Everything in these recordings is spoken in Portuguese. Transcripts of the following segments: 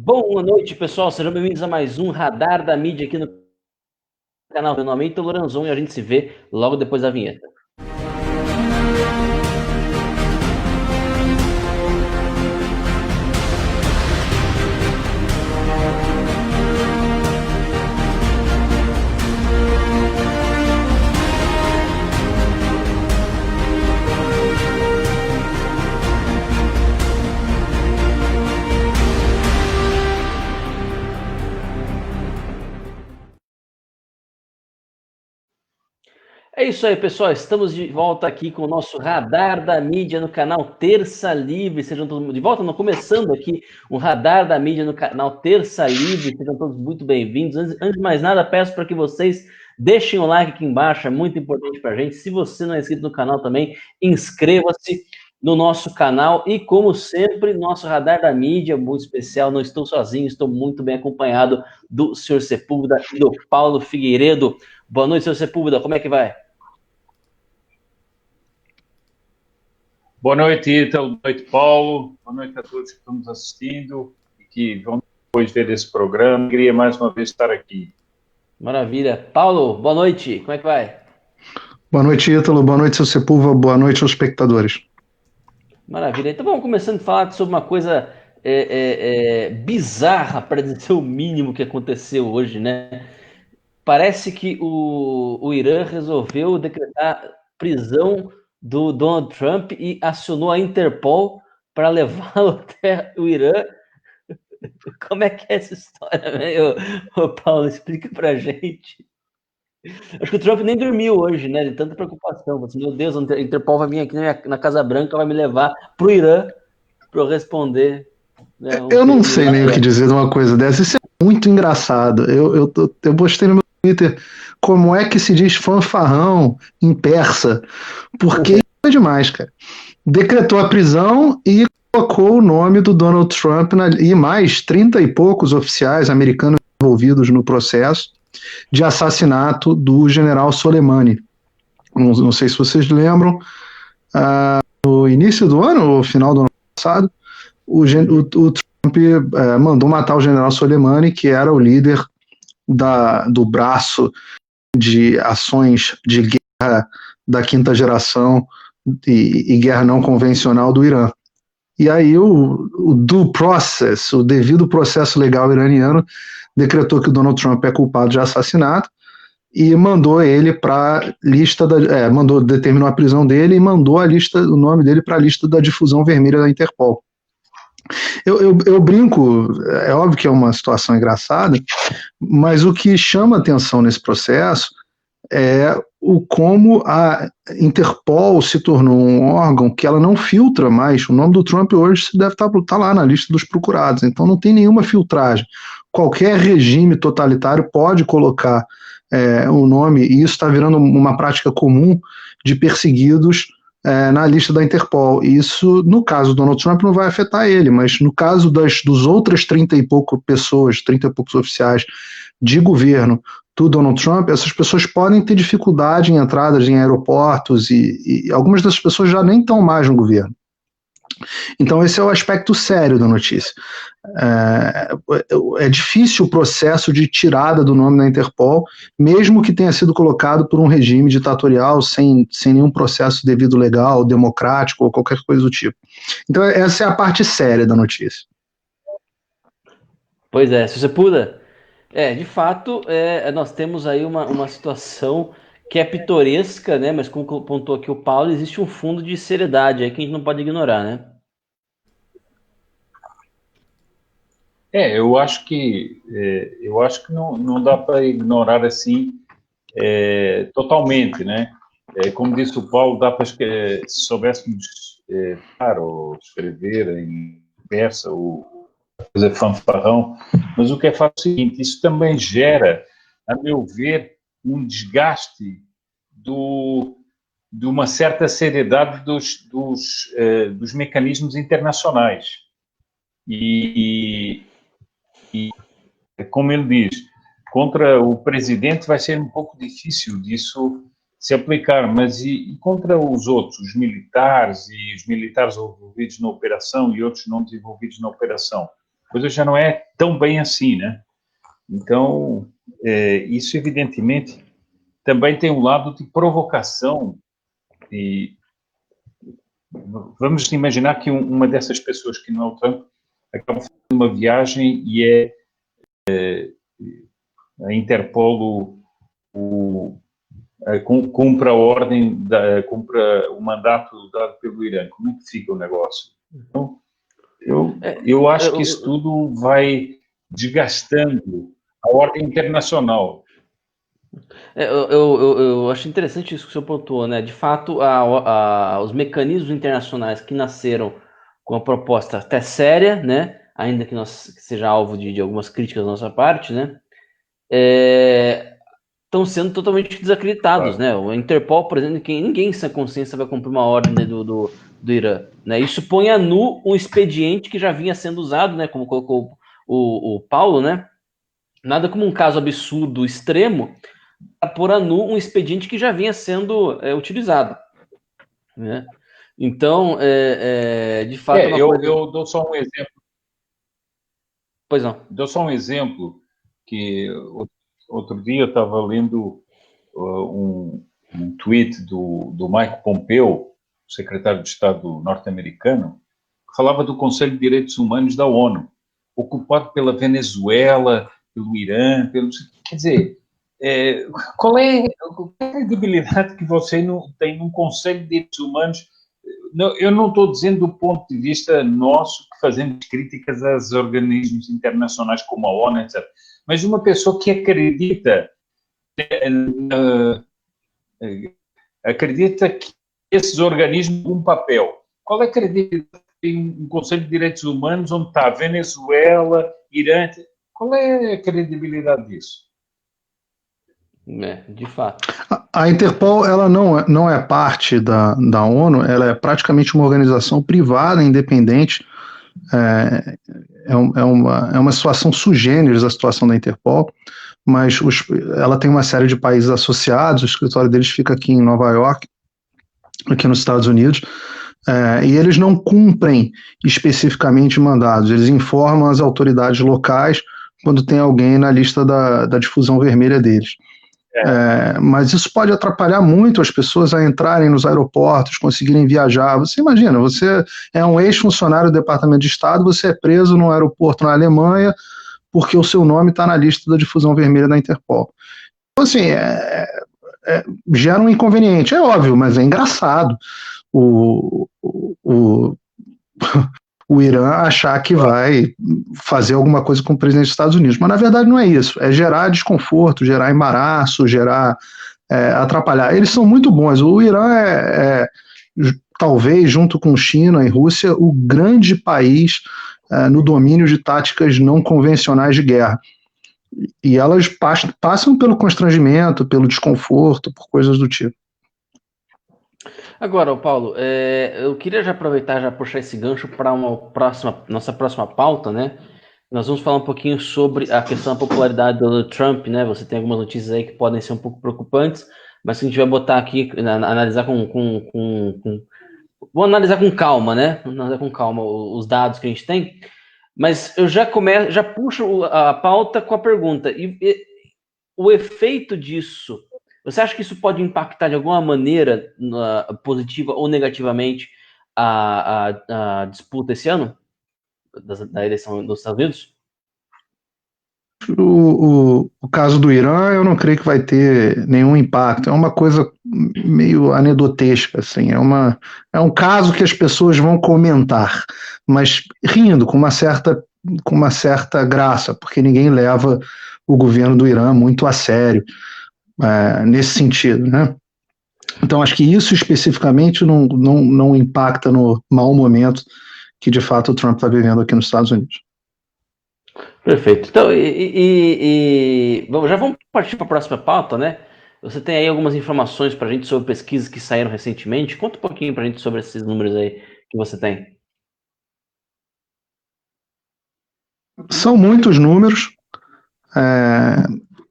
Boa noite, pessoal. Sejam bem-vindos a mais um Radar da Mídia aqui no canal. Meu nome é Ítalo Loranzon e a gente se vê logo depois da vinheta. É isso aí, pessoal. Estamos de volta aqui com o nosso Radar da Mídia no canal Terça Livre. Sejam todos de volta, começando aqui o Radar da Mídia no canal Terça Livre. Sejam todos muito bem-vindos. Antes de mais nada, peço para que vocês deixem o like aqui embaixo, é muito importante para a gente. Se você não é inscrito no canal também, inscreva-se no nosso canal. E, como sempre, nosso Radar da Mídia, muito especial. Não estou sozinho, estou muito bem acompanhado do Sr. Sepúlveda e do Paulo Figueiredo. Boa noite, Sr. Sepúlveda. Como é que vai? Boa noite, Ítalo. Boa noite, Paulo. Boa noite a todos que estão nos assistindo e que vão depois ver esse programa. Queria mais uma vez estar aqui. Maravilha. Paulo, boa noite. Como é que vai? Boa noite, Ítalo. Boa noite, seu Sepúlveda. Boa noite aos espectadores. Maravilha. Então vamos começando a falar sobre uma coisa bizarra, para dizer o mínimo, que aconteceu hoje, né? Parece que o Irã resolveu decretar prisão do Donald Trump e acionou a Interpol para levá-lo até o Irã. Como é que é essa história, né? Paulo, explica pra gente. Acho que o Trump nem dormiu hoje, né? De tanta preocupação. Assim, meu Deus, a Interpol vai vir aqui na Casa Branca, vai me levar pro Irã para eu responder. Né, eu não sei nem o que dizer de uma coisa dessa. Isso é muito engraçado. Eu postei no meu Twitter como é que se diz fanfarrão em persa. Porque é demais, cara. Decretou a prisão e colocou o nome do Donald Trump e mais 30 e poucos oficiais americanos envolvidos no processo de assassinato do general Soleimani. Não sei se vocês lembram, no início do ano, ou final do ano passado, o Trump mandou matar o general Soleimani, que era o líder do braço de ações de guerra da quinta geração e guerra não convencional do Irã. E aí o due process, o devido processo legal iraniano, decretou que o Donald Trump é culpado de assassinato e mandou ele para lista determinou a prisão dele e mandou o nome dele para a lista da difusão vermelha da Interpol. Eu brinco, é óbvio que é uma situação engraçada, mas o que chama atenção nesse processo é como a Interpol se tornou um órgão que ela não filtra mais. O nome do Trump hoje deve estar lá na lista dos procurados, então não tem nenhuma filtragem. Qualquer regime totalitário pode colocar o nome, e isso está virando uma prática comum de perseguidos na lista da Interpol. Isso, no caso do Donald Trump, não vai afetar ele, mas no caso dos outras 30 e poucos pessoas, 30 e poucos oficiais de governo do Donald Trump, essas pessoas podem ter dificuldade em entradas em aeroportos e algumas dessas pessoas já nem estão mais no governo. Então esse é o aspecto sério da notícia. É difícil o processo de tirada do nome da Interpol, mesmo que tenha sido colocado por um regime ditatorial sem nenhum processo devido legal, democrático ou qualquer coisa do tipo. Então essa é a parte séria da notícia. Pois é, se você puder. De fato, nós temos aí uma situação que é pitoresca, né? Mas como pontuou aqui o Paulo, existe um fundo de seriedade aí que a gente não pode ignorar, né? Eu acho que não dá para ignorar assim totalmente, né? Como disse o Paulo, dá para se soubéssemos ou escrever em persa ou fazer fanfarrão, mas o que é fato é o seguinte: isso também gera, a meu ver, um desgaste de uma certa seriedade dos mecanismos internacionais. E, como ele diz, contra o presidente vai ser um pouco difícil disso se aplicar, mas e contra os outros, os militares, e os militares envolvidos na operação e outros não envolvidos na operação? a coisa já não é tão bem assim, né? Então, isso evidentemente também tem um lado de provocação. E vamos imaginar que uma dessas pessoas que não é o Trump acaba fazendo uma viagem e a Interpol cumpre a ordem, cumpre o mandato dado pelo Irã. Como é que fica o negócio? Então, eu acho que isso tudo vai desgastando a ordem internacional. Eu acho interessante isso que o senhor pontuou, né? De fato, os mecanismos internacionais que nasceram com a proposta até séria, né? Ainda que seja alvo de algumas críticas da nossa parte, né? Estão sendo totalmente desacreditados, claro. Né? O Interpol, por exemplo, ninguém sem consciência vai cumprir uma ordem do Irã, né? Isso põe a nu um expediente que já vinha sendo usado, né? Como colocou o Paulo, né? Nada como um caso absurdo, extremo, a pôr a nu um expediente que já vinha sendo utilizado, né? Então, de fato... eu dou só um exemplo. Pois não. Dou só um exemplo, que outro dia eu estava lendo um tweet do Mike Pompeo, secretário de Estado norte-americano, que falava do Conselho de Direitos Humanos da ONU, ocupado pela Venezuela, pelo Irã, quer dizer, qual é a credibilidade que você não tem num Conselho de Direitos Humanos? Eu não estou dizendo do ponto de vista nosso, que fazemos críticas aos organismos internacionais como a ONU, etc. Mas uma pessoa que acredita que esses organismos têm um papel. Qual é a credibilidade em um Conselho de Direitos Humanos onde está Venezuela, Irã? Qual é a credibilidade disso? De fato. A Interpol, ela não é parte da ONU, ela é praticamente uma organização privada, independente. É uma situação sui generis a situação da Interpol, mas ela tem uma série de países associados, o escritório deles fica aqui em Nova York, aqui nos Estados Unidos, e eles não cumprem especificamente mandados, eles informam as autoridades locais quando tem alguém na lista da difusão vermelha deles. Mas isso pode atrapalhar muito as pessoas a entrarem nos aeroportos, conseguirem viajar. Você imagina, você é um ex-funcionário do Departamento de Estado, você é preso num aeroporto na Alemanha porque o seu nome está na lista da difusão vermelha da Interpol. Então, assim, gera um inconveniente, é óbvio, mas é engraçado o Irã achar que vai fazer alguma coisa com o presidente dos Estados Unidos. Mas, na verdade, não é isso. É gerar desconforto, gerar embaraço, atrapalhar. Eles são muito bons. O Irã talvez, junto com China e Rússia, o grande país no domínio de táticas não convencionais de guerra. E elas passam pelo constrangimento, pelo desconforto, por coisas do tipo. Agora, Paulo, eu queria já aproveitar, já puxar esse gancho para nossa próxima pauta, né? Nós vamos falar um pouquinho sobre a questão da popularidade do Trump, né? Você tem algumas notícias aí que podem ser um pouco preocupantes, mas a gente vai botar aqui, analisar vou analisar com calma, né? Analisar com calma os dados que a gente tem, mas eu já puxo a pauta com a pergunta, e o efeito disso... Você acha que isso pode impactar de alguma maneira, positiva ou negativamente, a disputa esse ano da eleição dos Estados Unidos? O caso do Irã, eu não creio que vai ter nenhum impacto. É uma coisa meio anedotesca, assim. É um caso que as pessoas vão comentar, mas rindo, com uma certa graça, porque ninguém leva o governo do Irã muito a sério. Nesse sentido, né? Então acho que isso especificamente não impacta no mau momento que de fato o Trump está vivendo aqui nos Estados Unidos. Perfeito. Então, já vamos partir para a próxima pauta, né? Você tem aí algumas informações para a gente sobre pesquisas que saíram recentemente. Conta um pouquinho para a gente sobre esses números aí que você tem. São muitos números.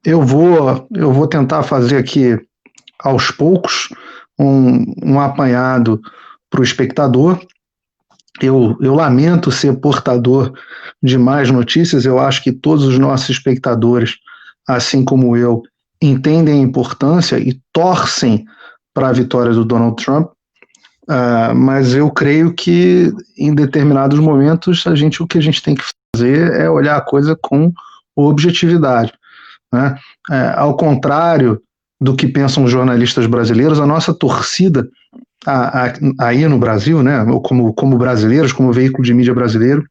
Eu vou tentar fazer aqui, aos poucos, um apanhado para o espectador. eu lamento ser portador de más notícias. Eu acho que todos os nossos espectadores, assim como eu, entendem a importância e torcem para a vitória do Donald Trump, mas eu creio que em determinados momentos o que a gente tem que fazer é olhar a coisa com objetividade, né? Ao contrário do que pensam os jornalistas brasileiros, a nossa torcida aí no Brasil, né, como brasileiros, como veículo de mídia brasileiro,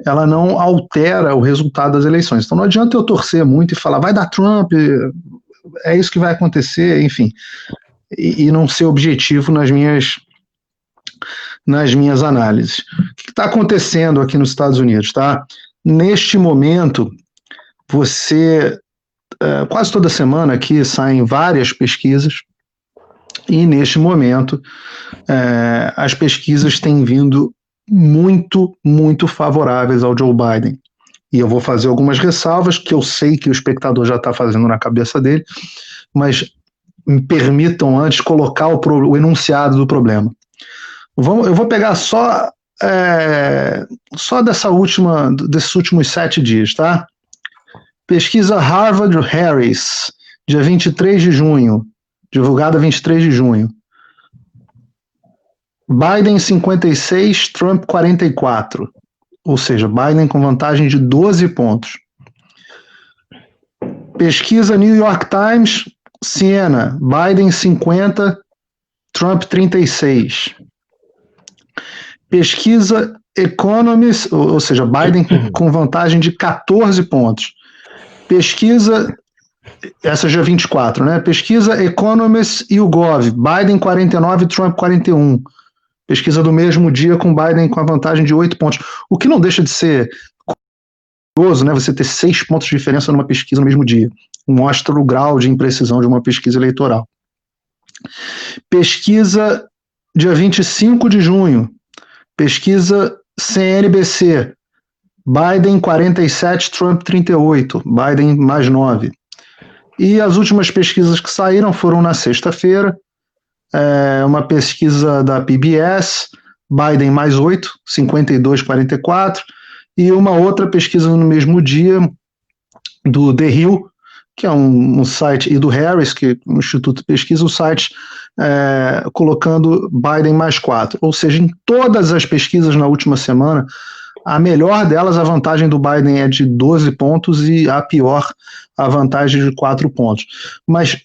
ela não altera o resultado das eleições. Então não adianta eu torcer muito e falar, vai dar Trump, é isso que vai acontecer, enfim, e não ser objetivo nas minhas análises. O que está acontecendo aqui nos Estados Unidos, tá? Neste momento, quase toda semana aqui saem várias pesquisas, e neste momento as pesquisas têm vindo muito, muito favoráveis ao Joe Biden. E eu vou fazer algumas ressalvas que eu sei que o espectador já está fazendo na cabeça dele, mas me permitam antes colocar o enunciado do problema. Eu vou pegar só desses últimos 7 dias, tá? Pesquisa Harvard-Harris, dia 23 de junho, divulgada 23 de junho. Biden 56, Trump 44. Ou seja, Biden com vantagem de 12 pontos. Pesquisa New York Times, Siena, Biden 50, Trump 36. Pesquisa Economist, ou seja, Biden com vantagem de 14 pontos. Pesquisa, essa já é 24, né? Pesquisa Economist e o Gov, Biden 49, Trump 41. Pesquisa do mesmo dia com Biden com a vantagem de 8 pontos. O que não deixa de ser curioso, né? Você ter 6 pontos de diferença numa pesquisa no mesmo dia. Mostra o grau de imprecisão de uma pesquisa eleitoral. Pesquisa dia 25 de junho. Pesquisa CNBC. Biden 47, Trump 38. Biden mais 9. E as últimas pesquisas que saíram foram na sexta-feira. Uma pesquisa da PBS, Biden mais 8, 52, 44. E uma outra pesquisa no mesmo dia do The Hill, que é um site, e do Harris, que é um instituto de pesquisa, o site colocando Biden mais 4. Ou seja, em todas as pesquisas na última semana, a melhor delas, a vantagem do Biden é de 12 pontos e a pior, a vantagem de 4 pontos. Mas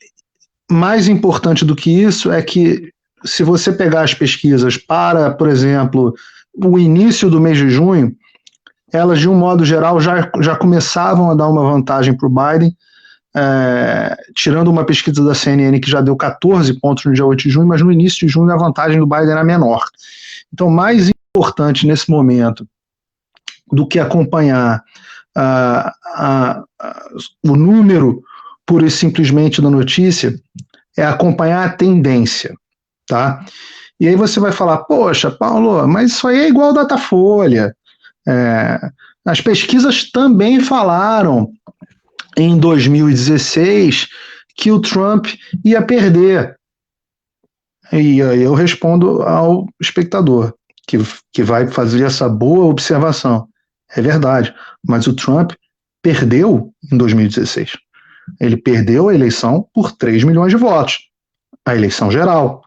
mais importante do que isso é que, se você pegar as pesquisas para, por exemplo, o início do mês de junho, elas, de um modo geral, já começavam a dar uma vantagem para o Biden, tirando uma pesquisa da CNN que já deu 14 pontos no dia 8 de junho, mas no início de junho a vantagem do Biden era menor. Então, mais importante nesse momento do que acompanhar o número pura e simplesmente da notícia, é acompanhar a tendência, tá? E aí você vai falar, poxa, Paulo, mas isso aí é igual Datafolha. As pesquisas também falaram em 2016 que o Trump ia perder. E aí eu respondo ao espectador, que vai fazer essa boa observação. É verdade, mas o Trump perdeu em 2016. Ele perdeu a eleição por 3 milhões de votos, a eleição geral.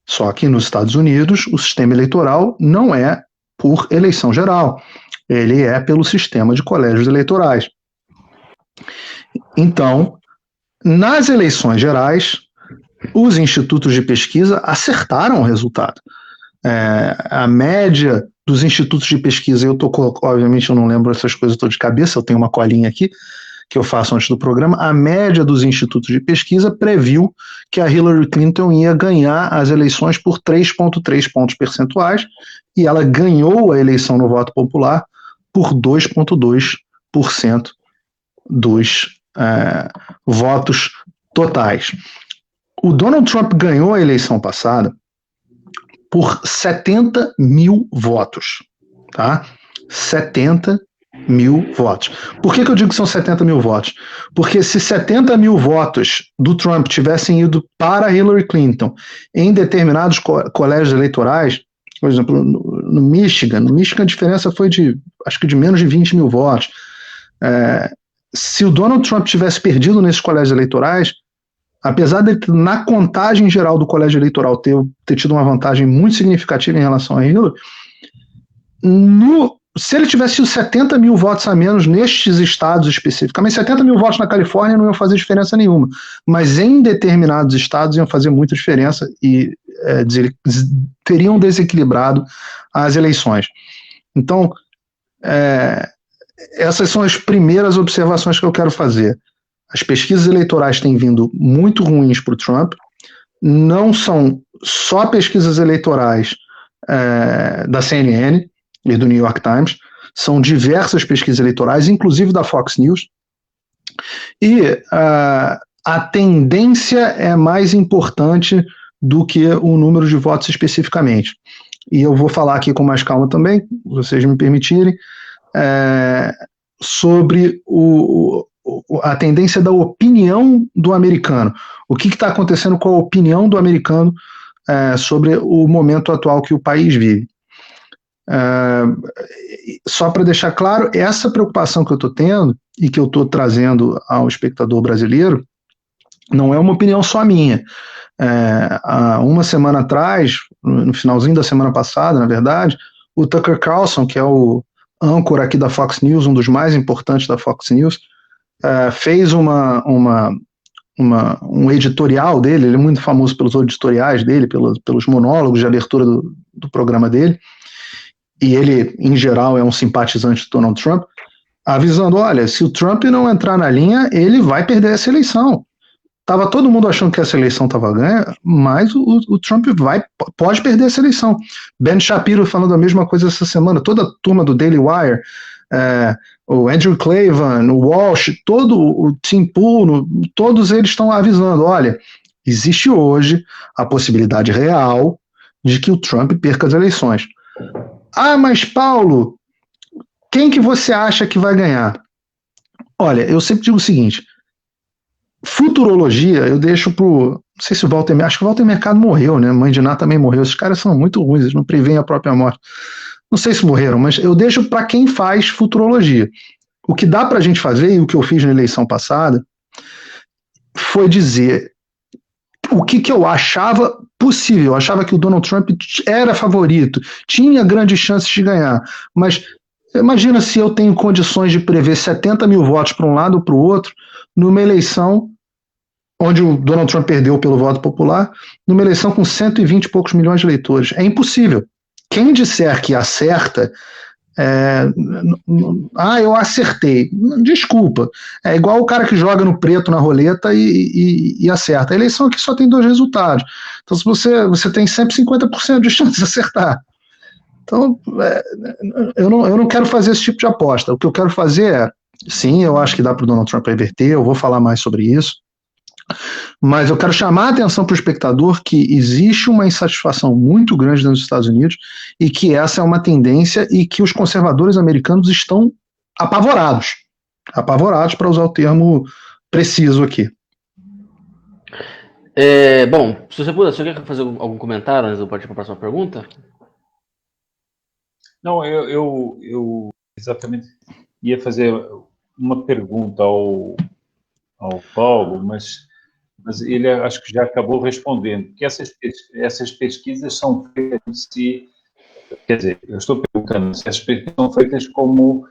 Só que nos Estados Unidos o sistema eleitoral não é por eleição geral, ele é pelo sistema de colégios eleitorais. Então, nas eleições gerais, os institutos de pesquisa acertaram o resultado. A média dos institutos de pesquisa, obviamente eu não lembro essas coisas todas de cabeça, eu tenho uma colinha aqui, que eu faço antes do programa, a média dos institutos de pesquisa previu que a Hillary Clinton ia ganhar as eleições por 3,3 pontos percentuais, e ela ganhou a eleição no voto popular por 2,2% dos votos totais. O Donald Trump ganhou a eleição passada por 70 mil votos, tá? 70 mil votos. Por que eu digo que são 70 mil votos? Porque se 70 mil votos do Trump tivessem ido para Hillary Clinton em determinados colégios eleitorais, por exemplo, no Michigan a diferença foi acho que de menos de 20 mil votos. Se o Donald Trump tivesse perdido nesses colégios eleitorais, apesar de, na contagem geral do colégio eleitoral, ter tido uma vantagem muito significativa em relação a Hillary, se ele tivesse tido 70 mil votos a menos nestes estados especificamente, 70 mil votos na Califórnia não iam fazer diferença nenhuma, mas em determinados estados iam fazer muita diferença e teriam desequilibrado as eleições. Então, essas são as primeiras observações que eu quero fazer. As pesquisas eleitorais têm vindo muito ruins para o Trump, não são só pesquisas eleitorais da CNN e do New York Times, são diversas pesquisas eleitorais, inclusive da Fox News, e a tendência é mais importante do que o número de votos especificamente. E eu vou falar aqui com mais calma também, se vocês me permitirem, sobre a tendência da opinião do americano. O que está acontecendo com a opinião do americano sobre o momento atual que o país vive. Só para deixar claro, essa preocupação que eu estou tendo e que eu estou trazendo ao espectador brasileiro não é uma opinião só minha. Há uma semana atrás, no finalzinho da semana passada, na verdade, o Tucker Carlson, que é o âncora aqui da Fox News, um dos mais importantes da Fox News, fez um editorial dele. Ele é muito famoso pelos editoriais dele, pelos monólogos de abertura do programa dele, e ele, em geral, é um simpatizante de Donald Trump, avisando, olha, se o Trump não entrar na linha, ele vai perder essa eleição. Estava todo mundo achando que essa eleição estava ganha, mas o Trump pode perder essa eleição. Ben Shapiro falando a mesma coisa essa semana, toda a turma do Daily Wire, o Andrew Klavan, o Walsh, todo o Tim Pool, todos eles estão avisando, olha, existe hoje a possibilidade real de que o Trump perca as eleições. Mas Paulo, quem que você acha que vai ganhar? Olha, eu sempre digo o seguinte, futurologia eu deixo não sei se o Walter, acho que o Walter Mercado morreu, né? Mãe de Ná também morreu, esses caras são muito ruins, eles não preveem a própria morte. Não sei se morreram, mas eu deixo para quem faz futurologia. O que dá para a gente fazer, e o que eu fiz na eleição passada, foi dizer o que eu achava possível. Eu achava que o Donald Trump era favorito, tinha grandes chances de ganhar, mas imagina se eu tenho condições de prever 70 mil votos para um lado ou para o outro, numa eleição onde o Donald Trump perdeu pelo voto popular, numa eleição com 120 e poucos milhões de eleitores. É impossível. Quem disser que acerta, eu acertei. Desculpa. É igual o cara que joga no preto na roleta e acerta. A eleição aqui só tem 2 resultados. Então, se você tem sempre 50% de chance de acertar. Então, eu não quero fazer esse tipo de aposta. O que eu quero fazer sim, eu acho que dá para o Donald Trump reverter, eu vou falar mais sobre isso. Mas eu quero chamar a atenção para o espectador que existe uma insatisfação muito grande nos Estados Unidos e que essa é uma tendência e que os conservadores americanos estão apavorados para usar o termo preciso aqui. Bom, se você quer fazer algum comentário antes de eu partir para a próxima pergunta? Não, eu exatamente ia fazer uma pergunta ao Paulo, mas ele acho que já acabou respondendo, que essas pesquisas são feitas quer dizer, eu estou perguntando se as pesquisas são feitas como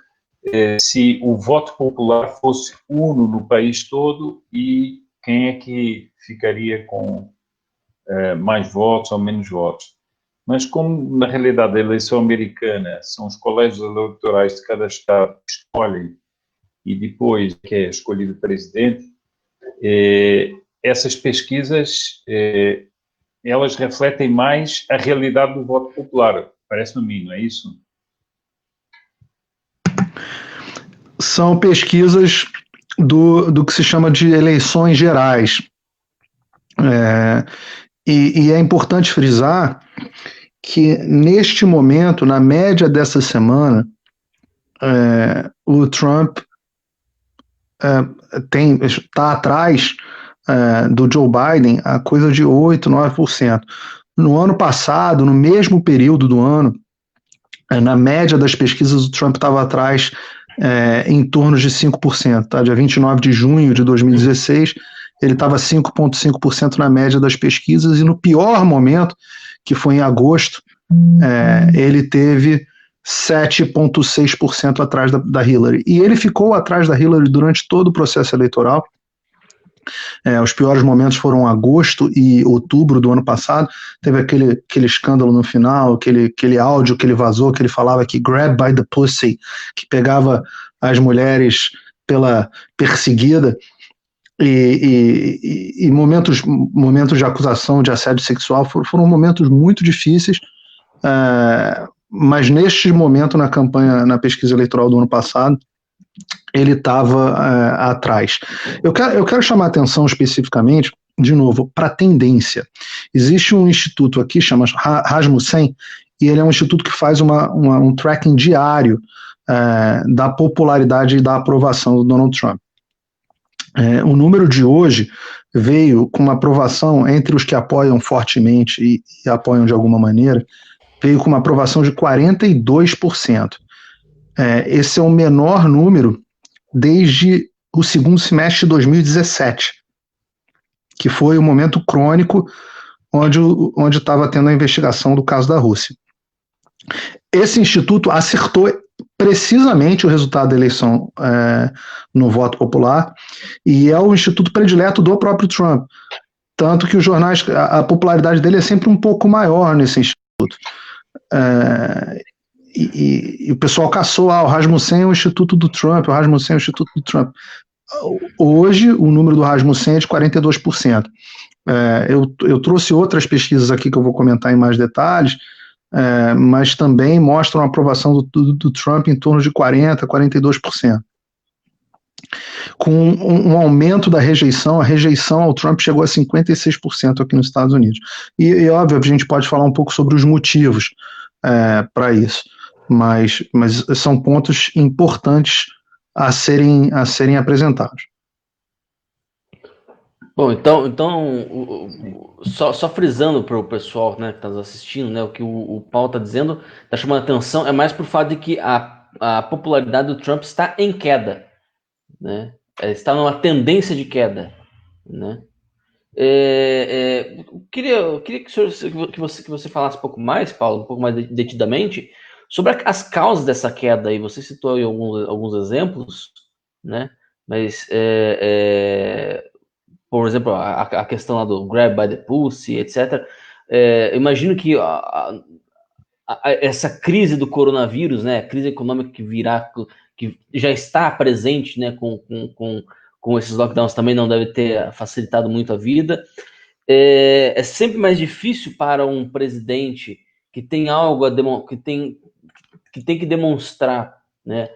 se o voto popular fosse uno no país todo e quem é que ficaria com mais votos ou menos votos. Mas como, na realidade, a eleição americana são os colégios eleitorais de cada estado que escolhem e depois que é escolhido o presidente, essas pesquisas, elas refletem mais a realidade do voto popular, parece-me a mim, não é isso? São pesquisas do que se chama de eleições gerais. E é importante frisar que, neste momento, na média dessa semana, o Trump está atrás do Joe Biden a coisa de 8%, 9%. No ano passado, no mesmo período do ano, Na média das pesquisas, o Trump estava atrás em torno de 5%. Tá? Dia 29 de junho de 2016, ele estava 5,5% na média das pesquisas, e no pior momento, que foi em agosto, ele teve 7,6% atrás da Hillary. E ele ficou atrás da Hillary durante todo o processo eleitoral. Os piores momentos foram agosto e outubro do ano passado. Teve aquele escândalo no final, aquele áudio que ele vazou, que ele falava que grab by the pussy, que pegava as mulheres pela perseguida, e momentos de acusação de assédio sexual foram momentos muito difíceis, mas neste momento na campanha, na pesquisa eleitoral do ano passado, ele estava atrás. Eu quero chamar a atenção especificamente, de novo, para a tendência. Existe um instituto aqui, chama Rasmussen, e ele é um instituto que faz um tracking diário da popularidade e da aprovação do Donald Trump. O número de hoje veio com uma aprovação entre os que apoiam fortemente e apoiam de alguma maneira, veio com uma aprovação de 42%. Esse é o menor número desde o segundo semestre de 2017, que foi o momento crônico onde estava tendo a investigação do caso da Rússia. Esse instituto acertou precisamente o resultado da eleição no voto popular, e é o instituto predileto do próprio Trump, tanto que os jornais, a popularidade dele é sempre um pouco maior nesse instituto. E o pessoal caçou, o Rasmussen é o instituto do Trump, o Rasmussen é o instituto do Trump. Hoje, o número do Rasmussen é de 42%. Eu trouxe outras pesquisas aqui que eu vou comentar em mais detalhes, mas também mostram a aprovação do Trump em torno de 40%, 42%. Com um aumento da rejeição, a rejeição ao Trump chegou a 56% aqui nos Estados Unidos. E óbvio, a gente pode falar um pouco sobre os motivos para isso. Mas são pontos importantes a serem apresentados. Bom, então só frisando para o pessoal, né, que está nos assistindo, né, o que o Paulo está dizendo, está chamando a atenção, é mais por fato de que a popularidade do Trump está em queda, né, está numa tendência de queda, né. Queria que você falasse um pouco mais, Paulo, um pouco mais detidamente, sobre as causas dessa queda aí. Você citou aí alguns exemplos, né? Mas, por exemplo, a questão lá do grab by the pussy, etc. Imagino que essa crise do coronavírus, né? A crise econômica que já está presente, né? Com esses lockdowns também não deve ter facilitado muito a vida. É sempre mais difícil para um presidente que tem algo que tem que demonstrar, né,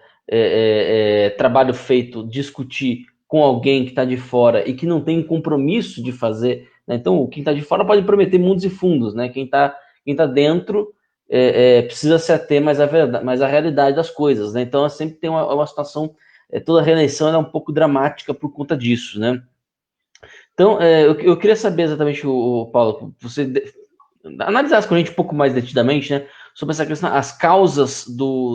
trabalho feito, discutir com alguém que está de fora e que não tem compromisso de fazer, né? Então, quem está de fora pode prometer mundos e fundos, né? Quem tá dentro precisa se ater mais à realidade das coisas, né? Então, sempre tem uma situação, toda reeleição é um pouco dramática por conta disso, né? Então, eu queria saber exatamente, Paulo, você analisasse com a gente um pouco mais detidamente, né, sobre essa questão, as causas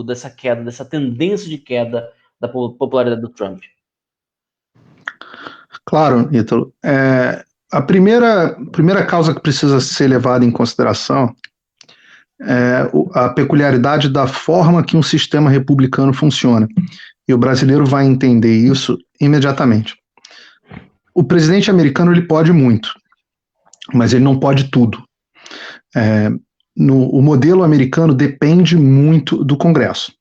dessa queda, dessa tendência de queda da popularidade do Trump. Claro, Ítalo. A primeira causa que precisa ser levada em consideração é a peculiaridade da forma que um sistema republicano funciona. E o brasileiro vai entender isso imediatamente. O presidente americano ele pode muito, mas ele não pode tudo. O modelo americano depende muito do Congresso.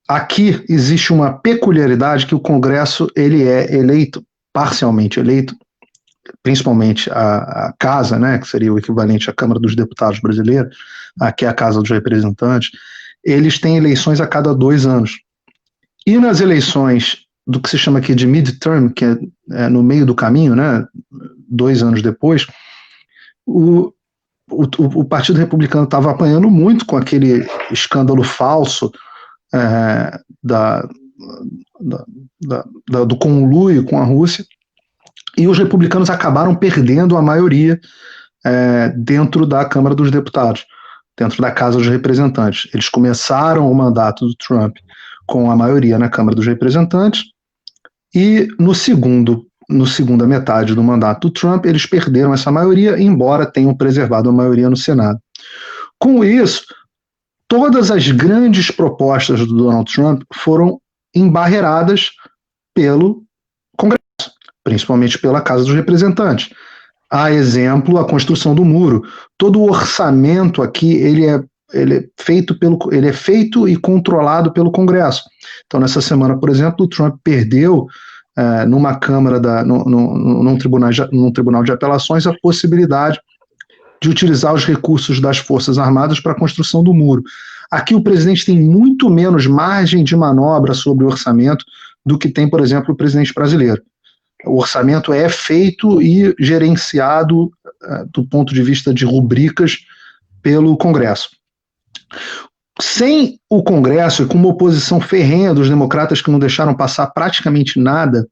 Aqui existe uma peculiaridade que o Congresso ele é eleito, parcialmente eleito, principalmente a Casa, né, que seria o equivalente à Câmara dos Deputados brasileira, que é a Casa dos Representantes, eles têm eleições a cada 2 anos. E nas eleições do que se chama aqui de midterm, que é no meio do caminho, né, 2 anos depois, o Partido Republicano estava apanhando muito com aquele escândalo falso do conluio com a Rússia, e os republicanos acabaram perdendo a maioria dentro da Câmara dos Deputados. dentro da Casa dos Representantes. Eles começaram o mandato do Trump com a maioria na Câmara dos Representantes e na segunda metade do mandato do Trump, eles perderam essa maioria, embora tenham preservado a maioria no Senado. Com isso, todas as grandes propostas do Donald Trump foram embarreiradas pelo Congresso, principalmente pela Casa dos Representantes. A exemplo, a construção do muro. Todo o orçamento aqui ele é feito e controlado pelo Congresso. Então, nessa semana, por exemplo, o Trump perdeu numa Câmara, num tribunal de apelações, a possibilidade de utilizar os recursos das Forças Armadas para a construção do muro. Aqui o presidente tem muito menos margem de manobra sobre o orçamento do que tem, por exemplo, o presidente brasileiro. O orçamento é feito e gerenciado do ponto de vista de rubricas pelo Congresso. Sem o Congresso e com uma oposição ferrenha dos democratas que não deixaram passar praticamente nada,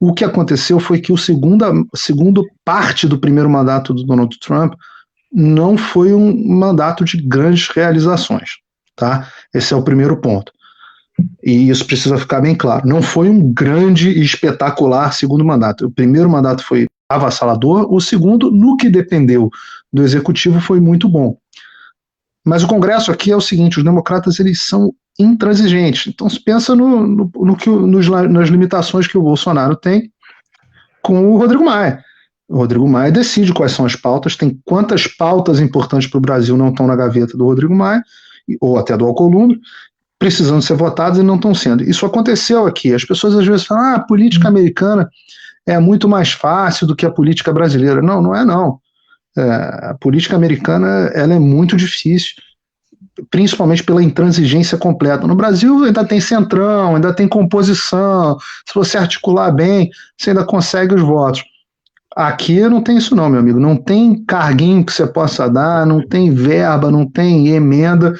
o que aconteceu foi que a segunda parte do primeiro mandato do Donald Trump não foi um mandato de grandes realizações. Tá? Esse é o primeiro ponto. E isso precisa ficar bem claro. Não foi um grande e espetacular segundo mandato. O primeiro mandato foi avassalador, o segundo, no que dependeu do executivo, foi muito bom. Mas o Congresso aqui é o seguinte, os democratas eles são intransigentes. Então se pensa nas limitações que o Bolsonaro tem com o Rodrigo Maia. O Rodrigo Maia decide quais são as pautas, tem quantas pautas importantes para o Brasil não estão na gaveta do Rodrigo Maia, ou até do Alcolumbre, precisando ser votadas e não estão sendo. Isso aconteceu aqui. As pessoas às vezes falam, a política americana é muito mais fácil do que a política brasileira. Não, não é não. A política americana ela é muito difícil, principalmente pela intransigência completa. No Brasil ainda tem centrão, ainda tem composição, se você articular bem, você ainda consegue os votos. Aqui não tem isso não, meu amigo, não tem carguinho que você possa dar, não tem verba, não tem emenda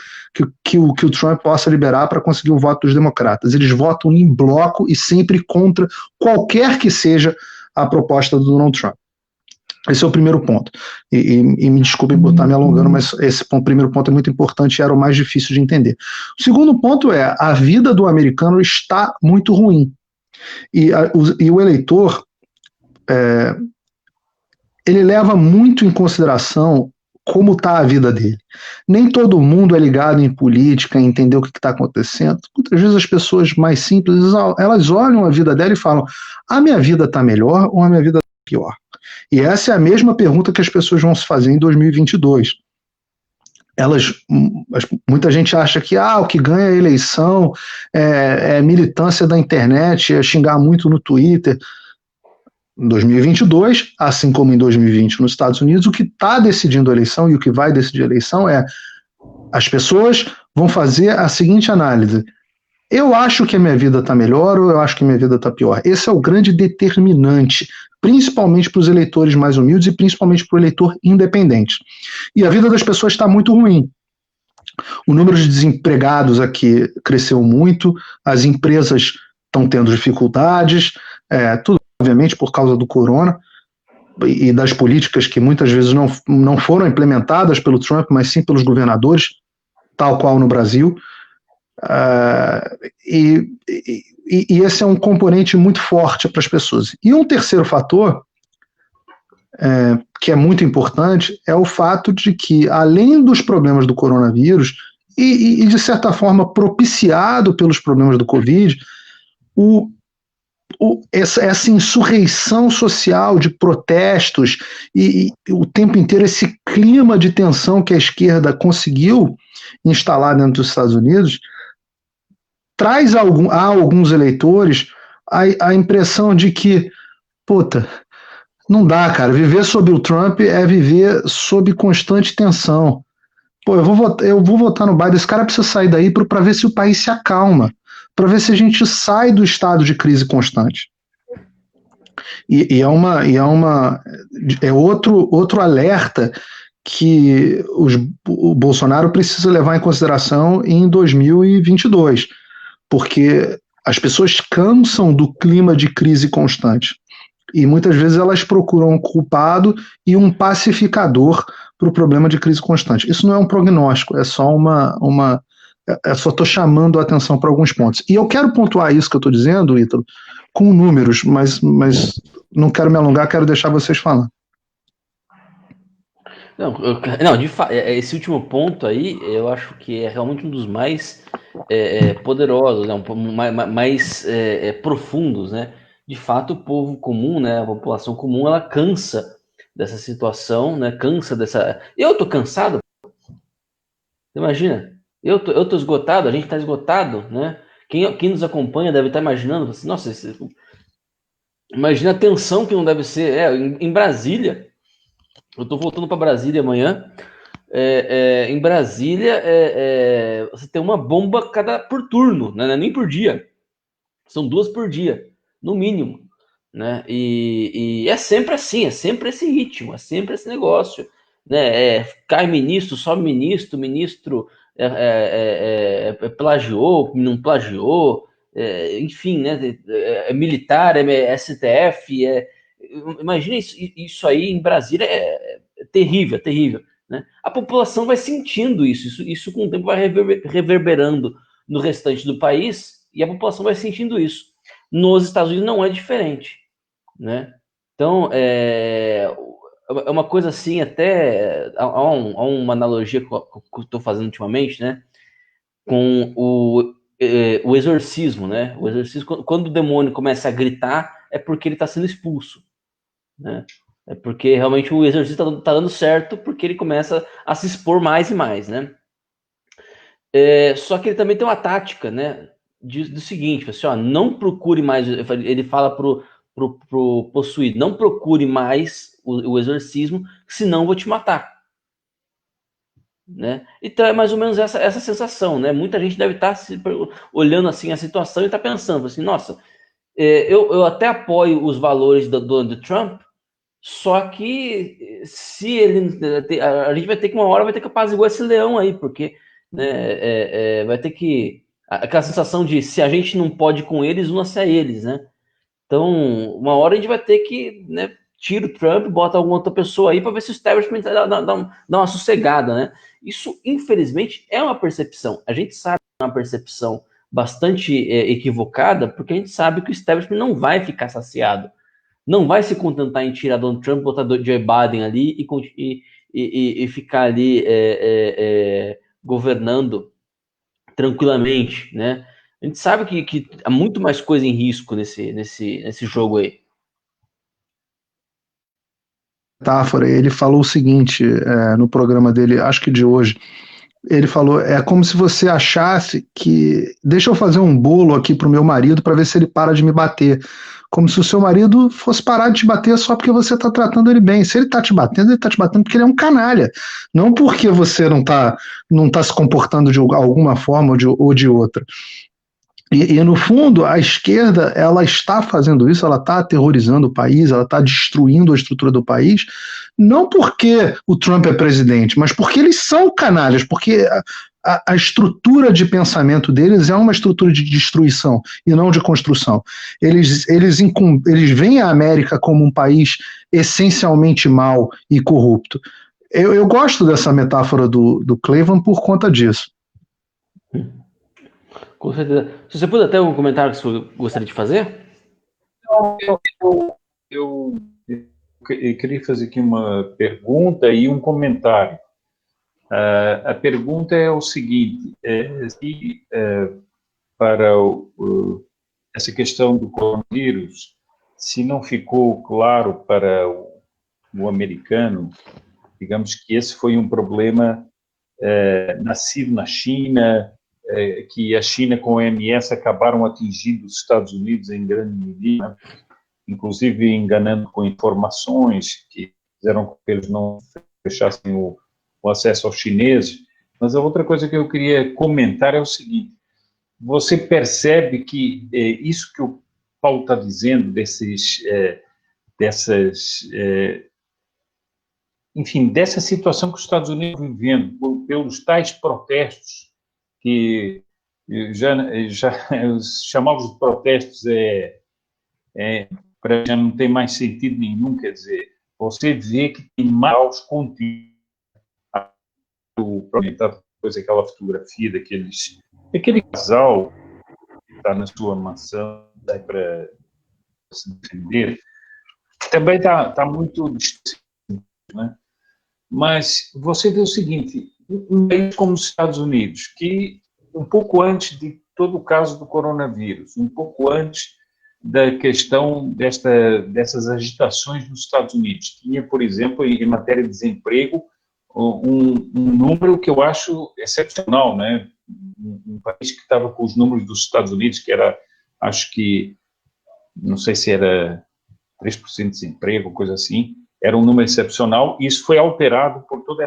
que o Trump possa liberar para conseguir o voto dos democratas. Eles votam em bloco e sempre contra qualquer que seja a proposta do Donald Trump. Esse é o primeiro ponto. E me desculpe por estar me alongando, mas esse primeiro ponto é muito importante e era o mais difícil de entender. O segundo ponto é, a vida do americano está muito ruim. E o eleitor, ele leva muito em consideração como está a vida dele. Nem todo mundo é ligado em política, a entender o que está acontecendo. Muitas vezes as pessoas mais simples, elas olham a vida dela e falam, a minha vida está melhor ou a minha vida está pior? E essa é a mesma pergunta que as pessoas vão se fazer em 2022. Muita gente acha que o que ganha a eleição é militância da internet, é xingar muito no Twitter. Em 2022, assim como em 2020 nos Estados Unidos, o que está decidindo a eleição e o que vai decidir a eleição é as pessoas vão fazer a seguinte análise. Eu acho que a minha vida está melhor ou eu acho que a minha vida está pior? Esse é o grande determinante, principalmente para os eleitores mais humildes e principalmente para o eleitor independente. E a vida das pessoas está muito ruim. O número de desempregados aqui cresceu muito, as empresas estão tendo dificuldades, tudo obviamente por causa do corona e das políticas que muitas vezes não foram implementadas pelo Trump, mas sim pelos governadores, tal qual no Brasil. E esse é um componente muito forte para as pessoas. E um terceiro fator, que é muito importante, é o fato de que, além dos problemas do coronavírus, e de certa forma propiciado pelos problemas do Covid, essa insurreição social de protestos e o tempo inteiro esse clima de tensão que a esquerda conseguiu instalar dentro dos Estados Unidos traz a alguns eleitores a impressão de que, não dá, cara, viver sob o Trump é viver sob constante tensão. Eu vou votar no Biden, esse cara precisa sair daí para ver se o país se acalma, para ver se a gente sai do estado de crise constante. É outro alerta que o Bolsonaro precisa levar em consideração em 2022, porque as pessoas cansam do clima de crise constante e muitas vezes elas procuram um culpado e um pacificador para o problema de crise constante. Isso não é um prognóstico, é só só estou chamando a atenção para alguns pontos. E eu quero pontuar isso que eu estou dizendo, Ítalo, com números, mas não quero me alongar, quero deixar vocês falando. Não, de fato, esse último ponto aí, eu acho que é realmente um dos mais poderosos, né, mais profundos, né? De fato, o povo comum, né, a população comum, ela cansa dessa situação, né? Cansa dessa. Eu tô cansado. Imagina, eu tô esgotado, a gente tá esgotado, né? Quem nos acompanha deve estar imaginando, assim, nossa, imagina a tensão que não deve ser. Em Brasília, eu tô voltando para Brasília amanhã. Em Brasília, você tem uma bomba por turno, né? Nem por dia. São 2 por dia, no mínimo. Né? E é sempre assim, é sempre esse ritmo, é sempre esse negócio. Né? Cai ministro, sobe ministro, ministro plagiou, não plagiou, enfim, né? É militar, é STF, imagina isso aí em Brasília, é terrível, é terrível. Né? A população vai sentindo isso com o tempo vai reverberando no restante do país e a população vai sentindo isso. Nos Estados Unidos não é diferente, né? Então, é uma coisa assim, até há uma analogia que eu estou fazendo ultimamente, né? Com o exorcismo, né? O exorcismo, quando o demônio começa a gritar, é porque ele está sendo expulso, né? É porque realmente o exorcismo está dando certo, porque ele começa a se expor mais e mais, né? Só que ele também tem uma tática, né? Do seguinte, assim, ó, não procure mais. Ele fala pro possuído, não procure mais o exorcismo, senão eu vou te matar. Né? Então é mais ou menos essa sensação, né? Muita gente deve estar olhando assim a situação e está pensando assim, nossa, eu até apoio os valores do Donald Trump, só que se ele, a gente vai ter que uma hora vai ter que apaziguar esse leão aí, porque né, vai ter que aquela sensação de se a gente não pode com eles, una-se a eles, né? Então, uma hora a gente vai ter que, né, tira o Trump, bota alguma outra pessoa aí para ver se o establishment dá uma sossegada, né? Isso, infelizmente, é uma percepção. A gente sabe que é uma percepção bastante equivocada, porque a gente sabe que o establishment não vai ficar saciado. Não vai se contentar em tirar Donald Trump, botar Joe Biden ali e ficar ali governando tranquilamente, né? A gente sabe que há muito mais coisa em risco nesse jogo aí. Metáfora, ele falou o seguinte no programa dele, acho que de hoje, ele falou, é como se você achasse que, deixa eu fazer um bolo aqui pro meu marido para ver se ele para de me bater, como se o seu marido fosse parar de te bater só porque você está tratando ele bem. Se ele está te batendo, ele está te batendo porque ele é um canalha, não porque você não tá se comportando de alguma forma ou de outra. E, no fundo, a esquerda ela está fazendo isso, ela está aterrorizando o país, ela está destruindo a estrutura do país, não porque o Trump é presidente, mas porque eles são canalhas, porque a estrutura de pensamento deles é uma estrutura de destruição e não de construção. Eles veem a América como um país essencialmente mau e corrupto. Eu gosto dessa metáfora do Cleveland por conta disso. Com certeza. Se você puder ter algum comentário que você gostaria de fazer? Eu queria fazer aqui uma pergunta e um comentário. A pergunta é o seguinte: para essa questão do coronavírus, se não ficou claro para o americano, digamos que esse foi um problema nascido na China, que a China com a OMS acabaram atingindo os Estados Unidos em grande medida, inclusive enganando com informações que fizeram com que eles não fechassem o acesso aos chineses. Mas a outra coisa que eu queria comentar é o seguinte: você percebe que isso que o Paulo está dizendo, dessa situação que os Estados Unidos estão vivendo, pelos tais protestos, que já chamá-los de protestos já não tem mais sentido nenhum, quer dizer, você vê que tem maus contínuos, aumentar depois aquela fotografia daquele casal que está na sua mansão para se defender, também está muito distante, né? Mas você vê o seguinte, um país como os Estados Unidos, que um pouco antes de todo o caso do coronavírus, um pouco antes da questão dessas agitações nos Estados Unidos, tinha, por exemplo, em matéria de desemprego, um número que eu acho excepcional, né? Um país que estava com os números dos Estados Unidos, que era, acho que, não sei se era 3% de desemprego, coisa assim, era um número excepcional, e isso foi alterado por toda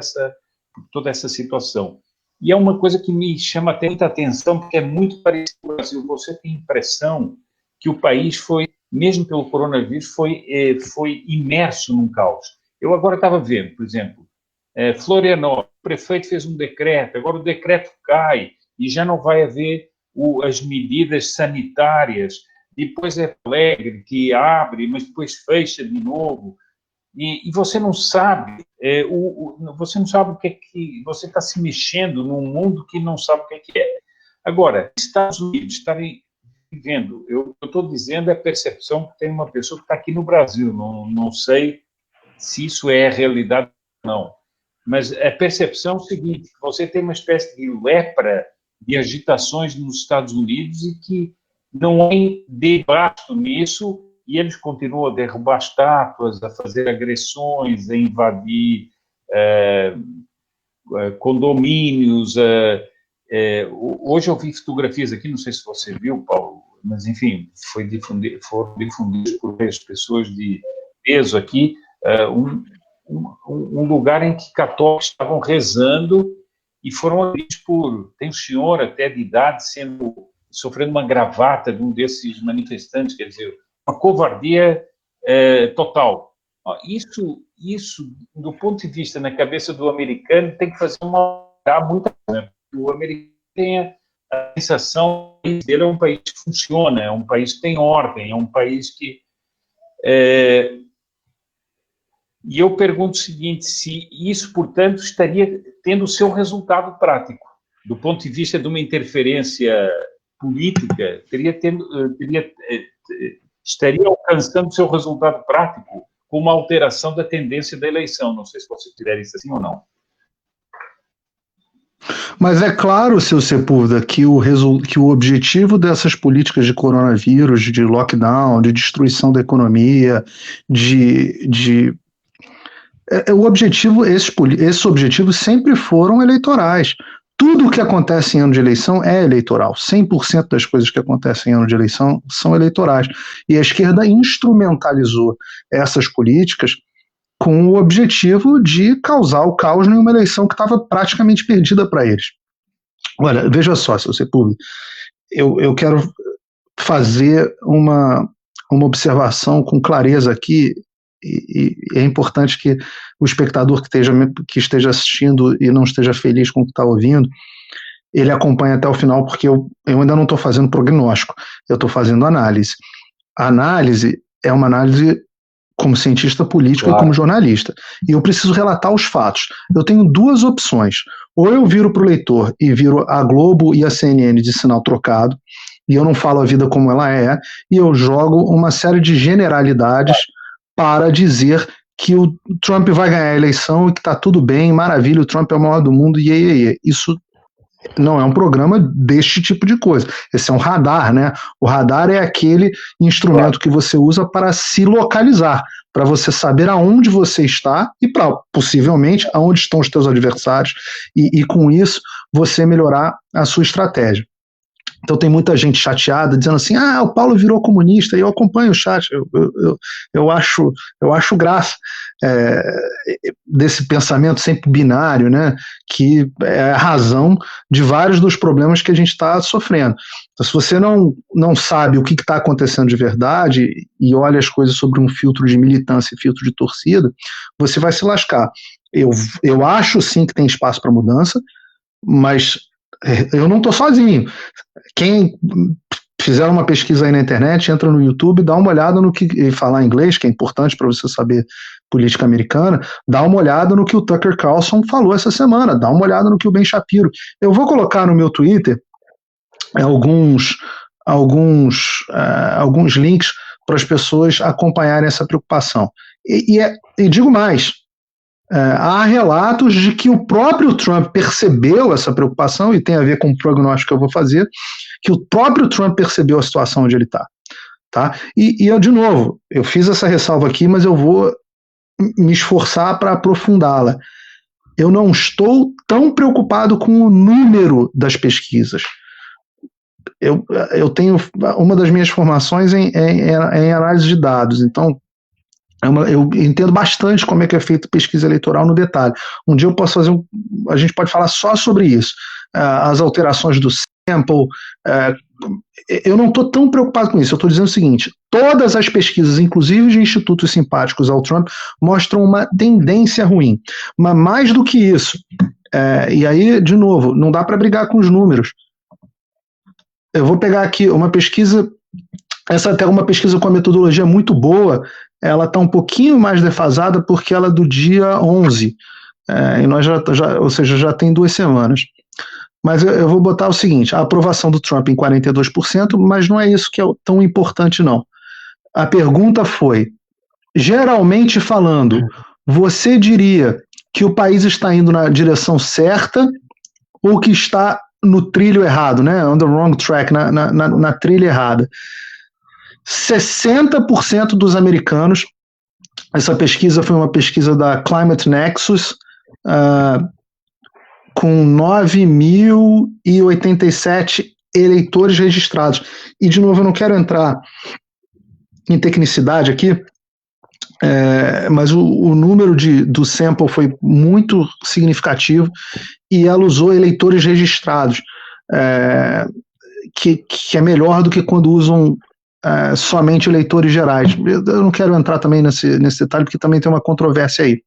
essa situação. E é uma coisa que me chama até muita atenção, porque é muito parecido com o Brasil. Você tem a impressão que o país foi, mesmo pelo coronavírus, foi imerso num caos. Eu agora estava vendo, por exemplo, Florianópolis, o prefeito fez um decreto, agora o decreto cai, e já não vai haver as medidas sanitárias. Depois é Alegre, que abre, mas depois fecha de novo. E você não sabe, você não sabe o que é que você está se mexendo num mundo que não sabe o que é. Agora, Estados Unidos estarem vivendo, eu estou dizendo a percepção que tem uma pessoa que está aqui no Brasil, não sei se isso é a realidade ou não, mas a percepção é o seguinte: você tem uma espécie de lepra de agitações nos Estados Unidos e que não tem debasto nisso. E eles continuam a derrubar estátuas, a fazer agressões, a invadir condomínios. Hoje eu vi fotografias aqui, não sei se você viu, Paulo, mas, enfim, foram difundidas por várias pessoas de peso aqui, um lugar em que católicos estavam rezando e foram agredidos tem um senhor até de idade sofrendo uma gravata de um desses manifestantes, quer dizer, uma covardia total. Isso, do ponto de vista na cabeça do americano, tem que fazer muita coisa. O americano tem a sensação que ele é um país que funciona, é um país que tem ordem, é um país que... E eu pergunto o seguinte: se isso, portanto, estaria tendo o seu resultado prático, do ponto de vista de uma interferência política, estaria alcançando o seu resultado prático com uma alteração da tendência da eleição. Não sei se você tiver isso assim ou não. Mas é claro, seu Sepúlveda, que o objetivo dessas políticas de coronavírus, de lockdown, de destruição da economia, esses objetivos sempre foram eleitorais. Tudo o que acontece em ano de eleição é eleitoral. 100% das coisas que acontecem em ano de eleição são eleitorais. E a esquerda instrumentalizou essas políticas com o objetivo de causar o caos em uma eleição que estava praticamente perdida para eles. Olha, veja só, seu Sepúlveda, eu quero fazer uma observação com clareza aqui, e é importante que o espectador que esteja assistindo e não esteja feliz com o que está ouvindo, ele acompanhe até o final, porque eu ainda não estou fazendo prognóstico, eu estou fazendo análise. A análise é uma análise como cientista político, claro, e como jornalista, e eu preciso relatar os fatos. Eu tenho duas opções: ou eu viro para o leitor e viro a Globo e a CNN de sinal trocado, e eu não falo a vida como ela é, e eu jogo uma série de generalidades para dizer que o Trump vai ganhar a eleição e que está tudo bem, maravilha, o Trump é o maior do mundo, e. Isso não é um programa deste tipo de coisa. Esse é um radar, né? O radar é aquele instrumento que você usa para se localizar, para você saber aonde você está e para, possivelmente, aonde estão os teus adversários, e com isso você melhorar a sua estratégia. Então tem muita gente chateada dizendo assim: o Paulo virou comunista, e eu acompanho o chat, eu acho graça desse pensamento sempre binário, né, que é a razão de vários dos problemas que a gente está sofrendo. Então, se você não sabe o que está acontecendo de verdade e olha as coisas sobre um filtro de militância e filtro de torcida, você vai se lascar. Eu acho sim que tem espaço para mudança, mas eu não estou sozinho. Quem fizeram uma pesquisa aí na internet, entra no YouTube, dá uma olhada no que, e falar inglês, que é importante para você saber política americana, dá uma olhada no que o Tucker Carlson falou essa semana, dá uma olhada no que o Ben Shapiro. Eu vou colocar no meu Twitter alguns links para as pessoas acompanharem essa preocupação. E digo mais, há relatos de que o próprio Trump percebeu essa preocupação, e tem a ver com o prognóstico que eu vou fazer, que o próprio Trump percebeu a situação onde ele está. Tá? E eu, de novo, eu fiz essa ressalva aqui, mas eu vou me esforçar para aprofundá-la. Eu não estou tão preocupado com o número das pesquisas. Eu tenho uma das minhas formações em análise de dados, então eu entendo bastante como é que é feita pesquisa eleitoral no detalhe. Um dia eu posso fazer a gente pode falar só sobre isso, as alterações do sample. Eu não estou tão preocupado com isso. Eu estou dizendo o seguinte: todas as pesquisas, inclusive de institutos simpáticos ao Trump, mostram uma tendência ruim. Mas mais do que isso, e aí, de novo, não dá para brigar com os números. Eu vou pegar aqui uma pesquisa, essa até é uma pesquisa com a metodologia muito boa, ela está um pouquinho mais defasada porque ela é do dia 11, e nós ou seja, já tem 2 semanas. Mas eu vou botar o seguinte: a aprovação do Trump em 42%, mas não é isso que é tão importante, não. A pergunta foi, geralmente falando, você diria que o país está indo na direção certa ou que está no trilho errado, né? On the wrong track, na trilha errada? 60% dos americanos, essa pesquisa foi uma pesquisa da Climate Nexus, com 9.087 eleitores registrados. E, de novo, eu não quero entrar em tecnicidade aqui, mas o número do sample foi muito significativo e ela usou eleitores registrados, que é melhor do que quando usam somente eleitores gerais. Eu não quero entrar também nesse detalhe, porque também tem uma controvérsia aí.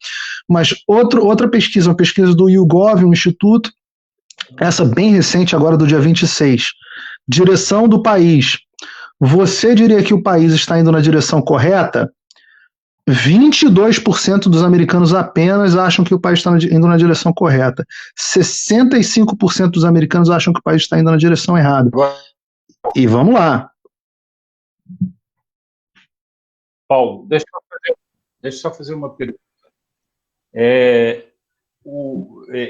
Mas outra pesquisa, uma pesquisa do YouGov, um instituto, essa bem recente, agora do dia 26. Direção do país. Você diria que o país está indo na direção correta? 22% dos americanos apenas acham que o país está indo na direção correta. 65% dos americanos acham que o país está indo na direção errada. E vamos lá. Paulo, deixa eu só fazer uma pergunta.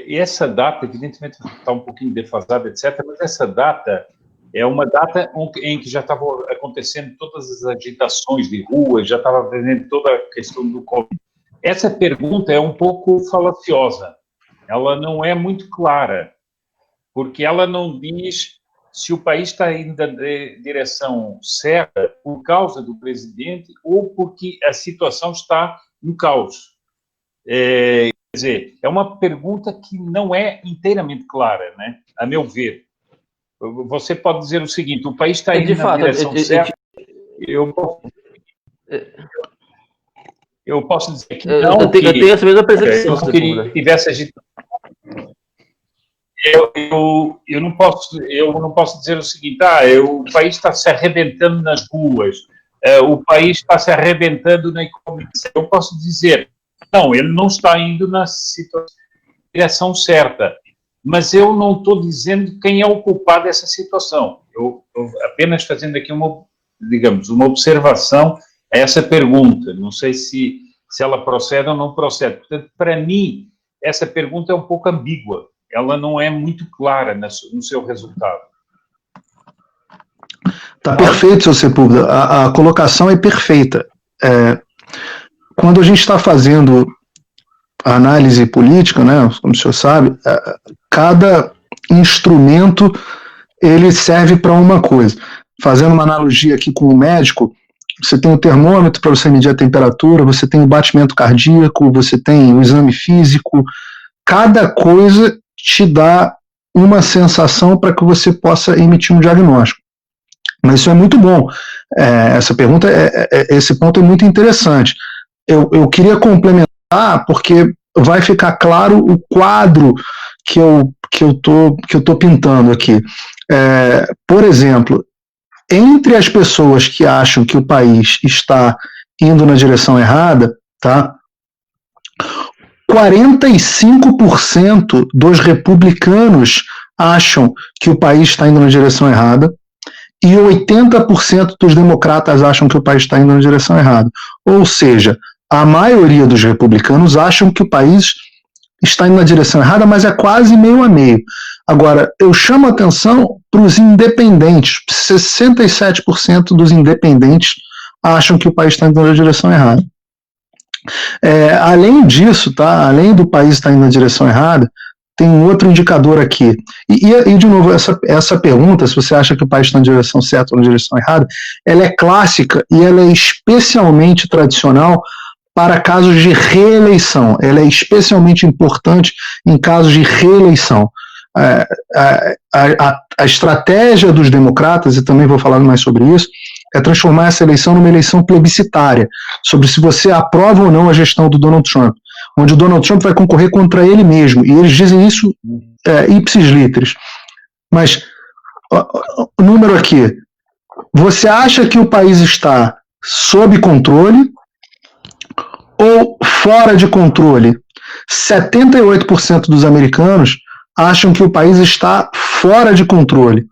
Essa data, evidentemente, está um pouquinho defasada, etc., mas essa data é uma data em que já estavam acontecendo todas as agitações de rua, já estava presente toda a questão do Covid. Essa pergunta é um pouco falaciosa, ela não é muito clara, porque ela não diz se o país está indo na direção certa por causa do presidente ou porque a situação está no caos. Quer dizer, é uma pergunta que não é inteiramente clara, né? A meu ver. Você pode dizer o seguinte: o país está indo na direção certa. Eu posso dizer que não. Eu tenho essa mesma percepção. Que tivesse agitado. Eu não posso dizer o seguinte: o país está se arrebentando nas ruas, o país está se arrebentando na economia. Eu posso dizer, não, ele não está indo na direção certa, mas eu não estou dizendo quem é o culpado dessa situação. Eu apenas fazendo aqui uma observação a essa pergunta. Não sei se ela procede ou não procede. Portanto, para mim, essa pergunta é um pouco ambígua. Ela não é muito clara no seu resultado. Está perfeito, seu Sepúlveda. A colocação é perfeita. Quando a gente está fazendo análise política, né, como o senhor sabe, cada instrumento ele serve para uma coisa. Fazendo uma analogia aqui com o médico, você tem o termômetro para você medir a temperatura, você tem o batimento cardíaco, você tem o exame físico. Cada coisa te dá uma sensação para que você possa emitir um diagnóstico. Mas isso é muito bom. Essa pergunta, esse ponto é muito interessante. Eu queria complementar, porque vai ficar claro o quadro que eu tô pintando aqui. Por exemplo, entre as pessoas que acham que o país está indo na direção errada, tá? 45% dos republicanos acham que o país está indo na direção errada e 80% dos democratas acham que o país está indo na direção errada. Ou seja, a maioria dos republicanos acham que o país está indo na direção errada, mas é quase meio a meio. Agora, eu chamo a atenção para os independentes. 67% dos independentes acham que o país está indo na direção errada. Além disso, tá? Além do país estar indo na direção errada, tem um outro indicador aqui. E de novo, essa pergunta, se você acha que o país está na direção certa ou na direção errada, ela é clássica e ela é especialmente tradicional para casos de reeleição. Ela é especialmente importante em casos de reeleição. A estratégia dos democratas, e também vou falar mais sobre isso, é transformar essa eleição numa eleição plebiscitária, sobre se você aprova ou não a gestão do Donald Trump, onde o Donald Trump vai concorrer contra ele mesmo, e eles dizem isso ipsis literis. Mas, o número aqui, você acha que o país está sob controle ou fora de controle? 78% dos americanos acham que o país está fora de controle.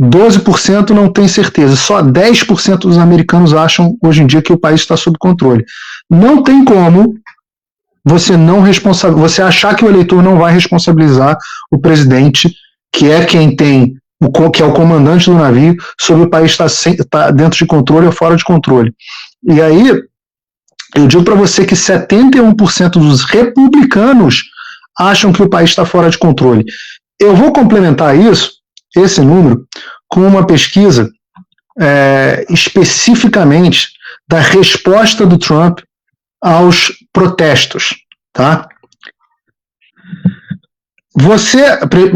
12% não tem certeza. Só 10% dos americanos acham hoje em dia que o país está sob controle. Não tem como você achar que o eleitor não vai responsabilizar o presidente, que é quem tem, que é o comandante do navio, sobre o país estar dentro de controle ou fora de controle. E aí, eu digo para você que 71% dos republicanos acham que o país está fora de controle. Eu vou complementar esse número, com uma pesquisa especificamente da resposta do Trump aos protestos. Tá?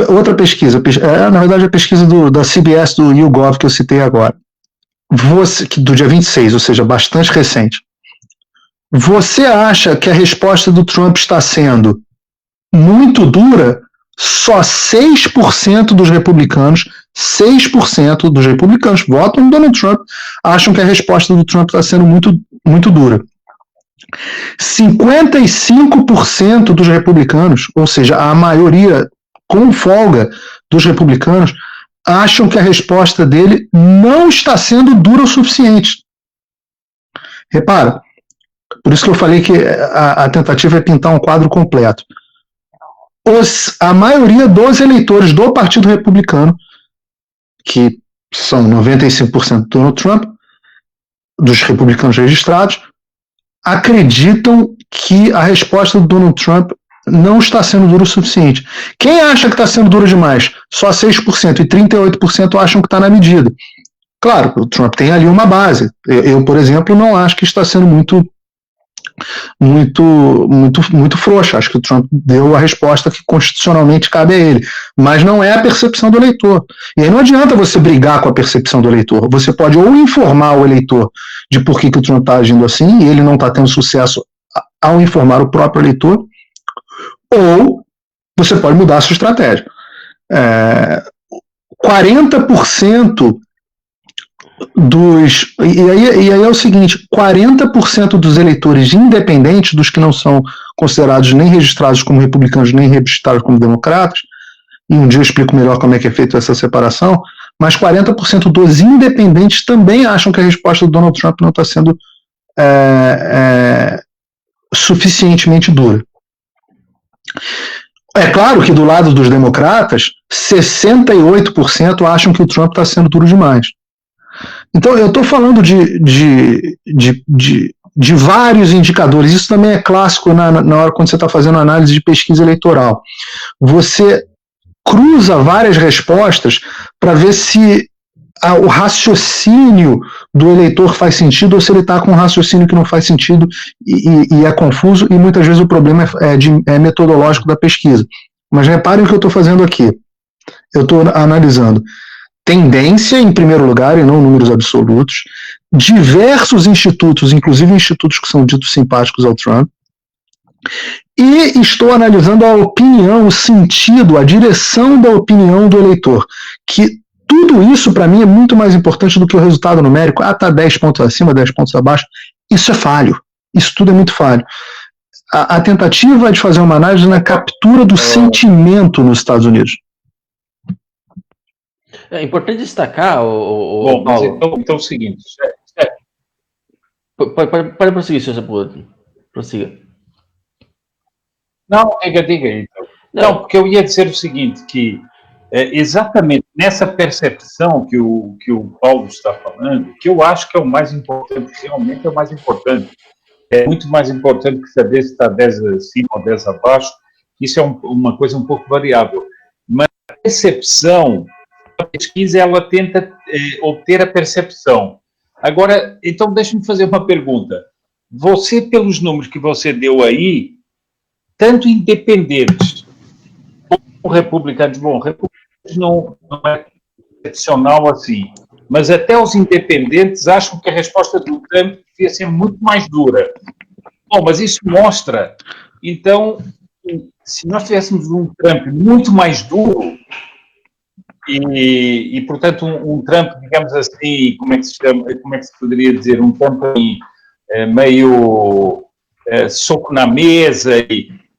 Outra pesquisa, na verdade a pesquisa da CBS, do YouGov, que eu citei agora, do dia 26, ou seja, bastante recente. Você acha que a resposta do Trump está sendo muito dura? Só 6% dos republicanos votam no Donald Trump, acham que a resposta do Trump está sendo muito, muito dura. 55% dos republicanos, ou seja, a maioria com folga dos republicanos, acham que a resposta dele não está sendo dura o suficiente. Repara, por isso que eu falei que a tentativa é pintar um quadro completo. A maioria dos eleitores do Partido Republicano, que são 95% do Donald Trump, dos republicanos registrados, acreditam que a resposta do Donald Trump não está sendo dura o suficiente. Quem acha que está sendo dura demais? Só 6%, e 38% acham que está na medida. Claro, o Trump tem ali uma base. Eu, por exemplo, não acho que está sendo muito frouxa. Acho que o Trump deu a resposta que constitucionalmente cabe a ele, mas não é a percepção do eleitor. E aí não adianta você brigar com a percepção do eleitor. Você pode ou informar o eleitor de por que o Trump está agindo assim, e ele não está tendo sucesso ao informar o próprio eleitor, ou você pode mudar a sua estratégia. 40% e aí é o seguinte, 40% dos eleitores independentes, dos que não são considerados nem registrados como republicanos, nem registrados como democratas, e um dia eu explico melhor como é que é feita essa separação, mas 40% dos independentes também acham que a resposta do Donald Trump não está sendo suficientemente dura. É claro que do lado dos democratas, 68% acham que o Trump está sendo duro demais. Então, eu estou falando de vários indicadores. Isso também é clássico na hora quando você está fazendo análise de pesquisa eleitoral. Você cruza várias respostas para ver se o raciocínio do eleitor faz sentido ou se ele está com um raciocínio que não faz sentido e é confuso, e muitas vezes o problema é metodológico da pesquisa. Mas reparem o que eu estou fazendo aqui. Eu estou analisando tendência, em primeiro lugar, e não números absolutos, diversos institutos, inclusive institutos que são ditos simpáticos ao Trump, e estou analisando a opinião, o sentido, a direção da opinião do eleitor, que Tudo isso, para mim, é muito mais importante do que o resultado numérico. Tá 10 pontos acima, 10 pontos abaixo. Isso é falho. Isso tudo é muito falho. A tentativa é de fazer uma análise na captura do sentimento nos Estados Unidos. É importante destacar, Bom, mas então é o seguinte. Pode prosseguir, senhor Sepúlveda. Prossiga. Não, diga então. Não, porque eu ia dizer o seguinte, que exatamente nessa percepção que o Paulo está falando, que eu acho que é o mais importante, realmente é o mais importante. É muito mais importante que saber se está 10 acima ou 10 abaixo. Isso é uma coisa um pouco variável. Mas a percepção, a pesquisa, ela tenta obter a percepção. Agora, então, deixe-me fazer uma pergunta. Você, pelos números que você deu aí, tanto independentes como republicanos, bom, republicanos não é excepcional assim, mas até os independentes acham que a resposta do Trump devia ser muito mais dura. Bom, mas isso mostra, então, se nós tivéssemos um Trump muito mais duro, e portanto, um Trump, digamos assim, como é que se poderia dizer, um Trump meio soco na mesa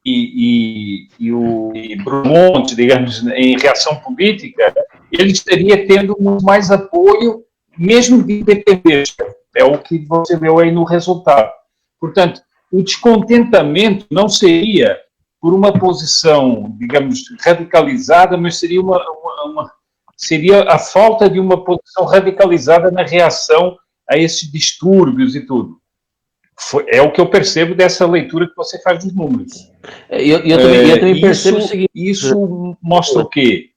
e Brumonte, digamos, em reação política, ele estaria tendo muito mais apoio, mesmo de independência. É o que você viu aí no resultado. Portanto, o descontentamento não seria por uma posição, digamos, radicalizada, mas seria a falta de uma posição radicalizada na reação a esses distúrbios e tudo. É o que eu percebo dessa leitura que você faz dos números. Eu também percebo o seguinte. Isso mostra o quê?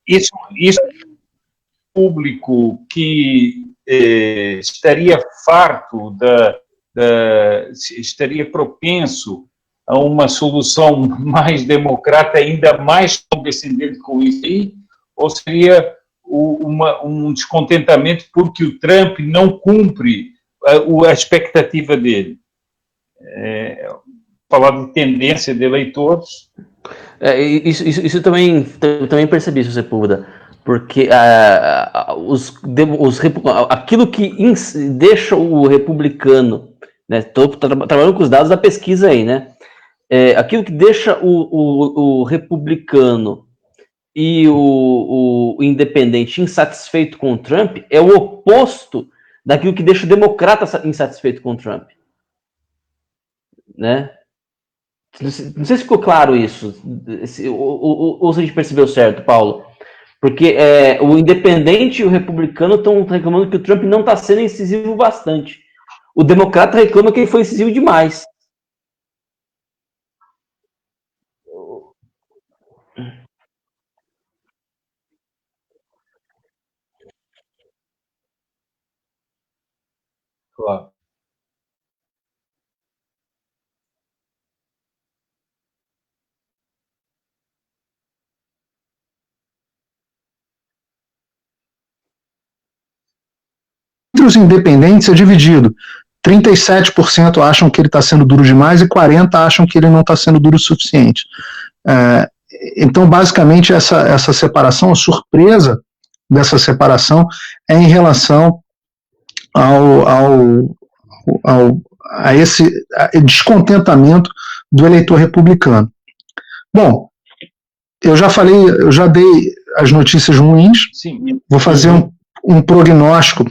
Isso público que estaria farto, estaria propenso a uma solução mais democrata, ainda mais condescendente com isso aí, ou seria um descontentamento porque o Trump não cumpre a expectativa dele? Falar de tendência de eleitores. Isso também percebi, se você puder, porque aquilo que deixa o republicano, né, estou trabalhando com os dados da pesquisa aí, né, aquilo que deixa o republicano e o independente insatisfeito com o Trump é o oposto daquilo que deixa o democrata insatisfeito com o Trump, né? Não sei se ficou claro isso, ou se a gente percebeu certo, Paulo. Porque o independente e o republicano estão reclamando que o Trump não está sendo incisivo bastante. O democrata reclama que ele foi incisivo demais. Claro. Entre os independentes é dividido. 37% acham que ele está sendo duro demais e 40% acham que ele não está sendo duro o suficiente. Então, basicamente, essa separação, a surpresa dessa separação é em relação a esse descontentamento do eleitor republicano. Bom, eu já dei as notícias ruins. Sim. Vou fazer um prognóstico.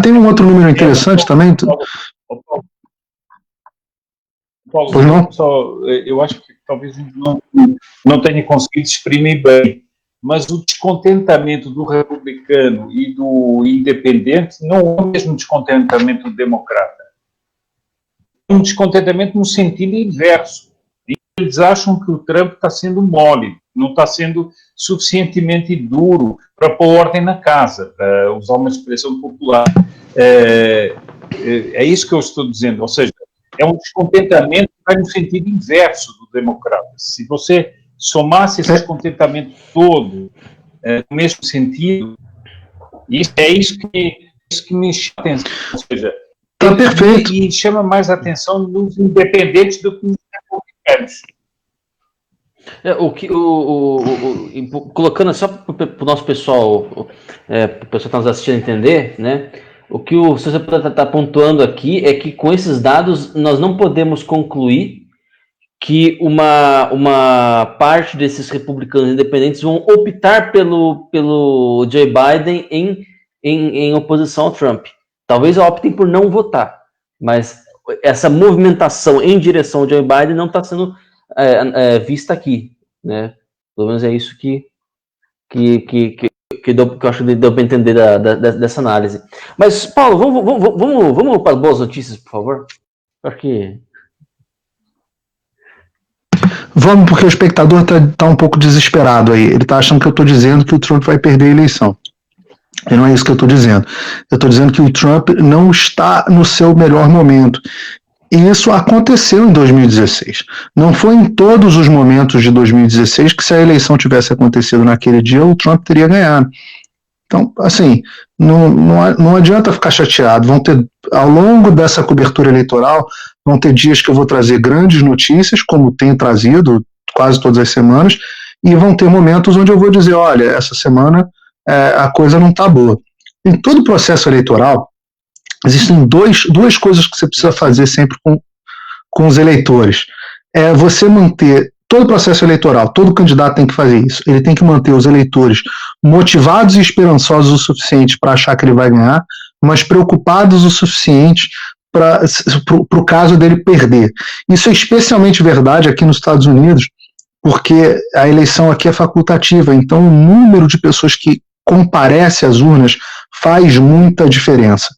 Tem um outro número interessante também. Paulo, eu acho que talvez não tenha conseguido exprimir bem, mas o descontentamento do republicano e do independente não é o mesmo descontentamento do democrata. É um descontentamento no sentido inverso. Eles acham que o Trump está sendo mole, não está sendo suficientemente duro para pôr ordem na casa, para usar uma expressão popular. É isso que eu estou dizendo, ou seja, é um descontentamento que vai no sentido inverso do democrata. Se você somasse esse descontentamento todo no mesmo sentido, é isso que me chama a atenção, ou seja, perfeito. E chama mais a atenção dos independentes do que dos republicanos. Colocando só para o nosso pessoal, o pessoal que está nos assistindo entender, né? O que o César está pontuando aqui é que com esses dados nós não podemos concluir que uma parte desses republicanos independentes vão optar pelo Joe Biden em oposição ao Trump. Talvez optem por não votar, mas essa movimentação em direção ao Joe Biden não está sendo vista aqui, né? Pelo menos é isso que eu acho que deu para entender dessa análise. Mas, Paulo, vamos para as boas notícias, por favor? Acho que... Vamos, porque o espectador está um pouco desesperado aí. Ele está achando que eu estou dizendo que o Trump vai perder a eleição. E não é isso que eu estou dizendo. Eu estou dizendo que o Trump não está no seu melhor momento. E isso aconteceu em 2016. Não foi em todos os momentos de 2016 que, se a eleição tivesse acontecido naquele dia, o Trump teria ganhado. Então, assim, não adianta ficar chateado. Vão ter, ao longo dessa cobertura eleitoral, vão ter dias que eu vou trazer grandes notícias, como tenho trazido quase todas as semanas, e vão ter momentos onde eu vou dizer, olha, essa semana a coisa não está boa. Em todo o processo eleitoral, existem duas coisas que você precisa fazer sempre com os eleitores. É você manter todo o processo eleitoral, todo candidato tem que fazer isso. Ele tem que manter os eleitores motivados e esperançosos o suficiente para achar que ele vai ganhar, mas preocupados o suficiente para o caso dele perder. Isso é especialmente verdade aqui nos Estados Unidos, porque a eleição aqui é facultativa, então o número de pessoas que comparece às urnas faz muita diferença.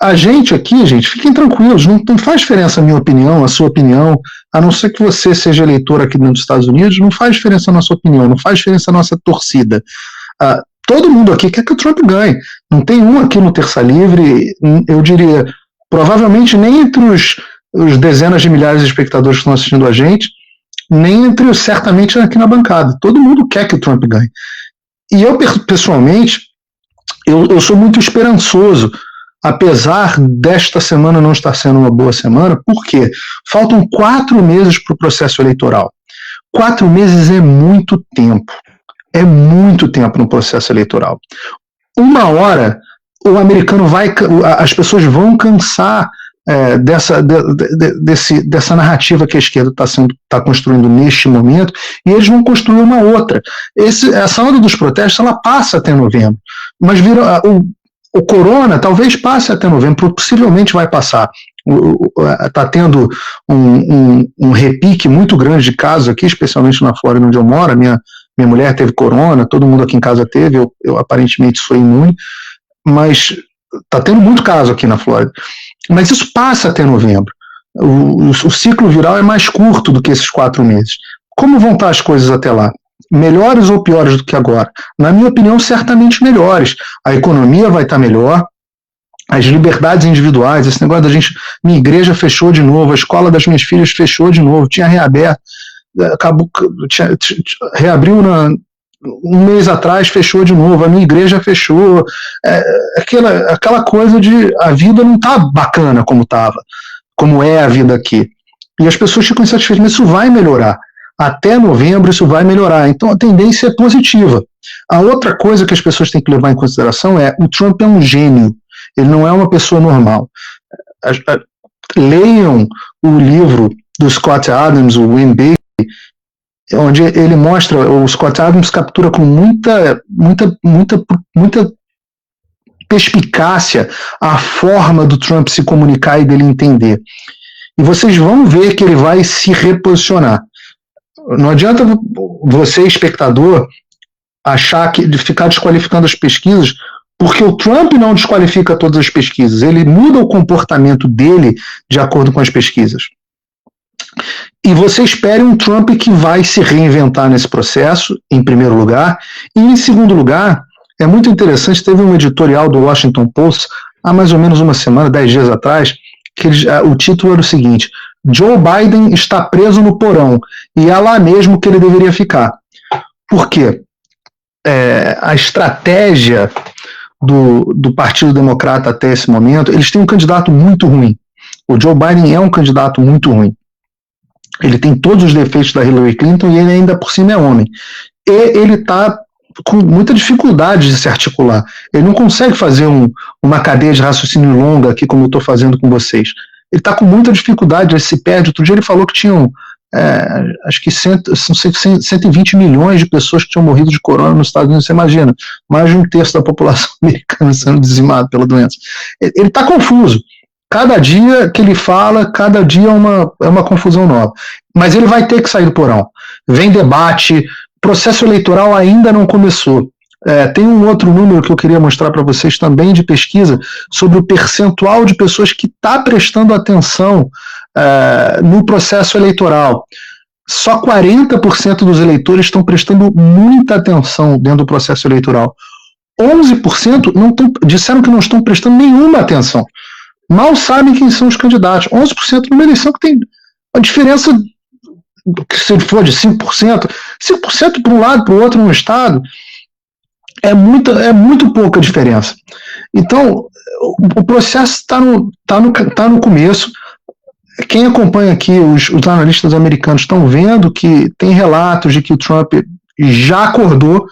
A gente aqui, fiquem tranquilos, não faz diferença a minha opinião, a sua opinião, a não ser que você seja eleitor aqui dentro dos Estados Unidos, não faz diferença a nossa opinião, não faz diferença a nossa torcida. Todo mundo aqui quer que o Trump ganhe. Não tem um aqui no Terça Livre, eu diria, provavelmente nem entre os dezenas de milhares de espectadores que estão assistindo a gente, nem entre os certamente aqui na bancada. Todo mundo quer que o Trump ganhe. E eu, pessoalmente, eu sou muito esperançoso, apesar desta semana não estar sendo uma boa semana. Por quê? Faltam 4 meses para o processo eleitoral. 4 meses é muito tempo. É muito tempo no processo eleitoral. Uma hora, o americano as pessoas vão cansar dessa narrativa que a esquerda está construindo neste momento, e eles vão construir uma outra. Essa onda dos protestos, ela passa até novembro, mas o corona talvez passe até novembro, possivelmente vai passar. Está tendo um repique muito grande de casos aqui, especialmente na Flórida, onde eu moro. Minha mulher teve corona, todo mundo aqui em casa teve, eu aparentemente sou imune, mas está tendo muito caso aqui na Flórida. Mas isso passa até novembro. O ciclo viral é mais curto do que esses 4 meses. Como vão estar as coisas até lá? Melhores ou piores do que agora? Na minha opinião, certamente melhores. A economia vai estar melhor, as liberdades individuais, esse negócio da gente... Minha igreja fechou de novo, a escola das minhas filhas fechou de novo, tinha reaberto, reabriu um mês atrás, fechou de novo, a minha igreja fechou, aquela coisa de a vida não está bacana como é a vida aqui. E as pessoas ficam insatisfeitas, mas isso vai melhorar. Até novembro isso vai melhorar. Então a tendência é positiva. A outra coisa que as pessoas têm que levar em consideração é: o Trump é um gênio, ele não é uma pessoa normal. Leiam o livro do Scott Adams, o Win Big, onde ele mostra, o Scott Adams captura com muita perspicácia a forma do Trump se comunicar e dele entender. E vocês vão ver que ele vai se reposicionar. Não adianta você, espectador, achar que ficar desqualificando as pesquisas, porque o Trump não desqualifica todas as pesquisas, ele muda o comportamento dele de acordo com as pesquisas. E você espere um Trump que vai se reinventar nesse processo, em primeiro lugar. E em segundo lugar, é muito interessante, teve um editorial do Washington Post há mais ou menos uma semana, 10 dias atrás, que o título era o seguinte: Joe Biden está preso no porão, e é lá mesmo que ele deveria ficar. Por quê? A estratégia do Partido Democrata até esse momento, eles têm um candidato muito ruim. O Joe Biden é um candidato muito ruim. Ele tem todos os defeitos da Hillary Clinton e ele ainda por cima é homem. E ele está com muita dificuldade de se articular. Ele não consegue fazer uma cadeia de raciocínio longa aqui, como eu estou fazendo com vocês. Ele está com muita dificuldade, ele se perde. Outro dia ele falou que tinham, acho que 120 milhões de pessoas que tinham morrido de corona nos Estados Unidos. Você imagina, mais de um terço da população americana sendo dizimada pela doença. Ele está confuso. Cada dia que ele fala, cada dia é uma confusão nova. Mas ele vai ter que sair do porão. Vem debate, processo eleitoral ainda não começou. Tem um outro número que eu queria mostrar para vocês também de pesquisa sobre o percentual de pessoas que está prestando atenção no processo eleitoral. Só 40% dos eleitores estão prestando muita atenção dentro do processo eleitoral. 11% disseram que não estão prestando nenhuma atenção. Mal sabem quem são os candidatos. 11% numa eleição que tem uma diferença, que se for de 5%, 5% para um lado, para o outro no estado, é muito pouca diferença. Então, o processo está no começo. Quem acompanha aqui, os analistas americanos estão vendo que tem relatos de que o Trump já acordou.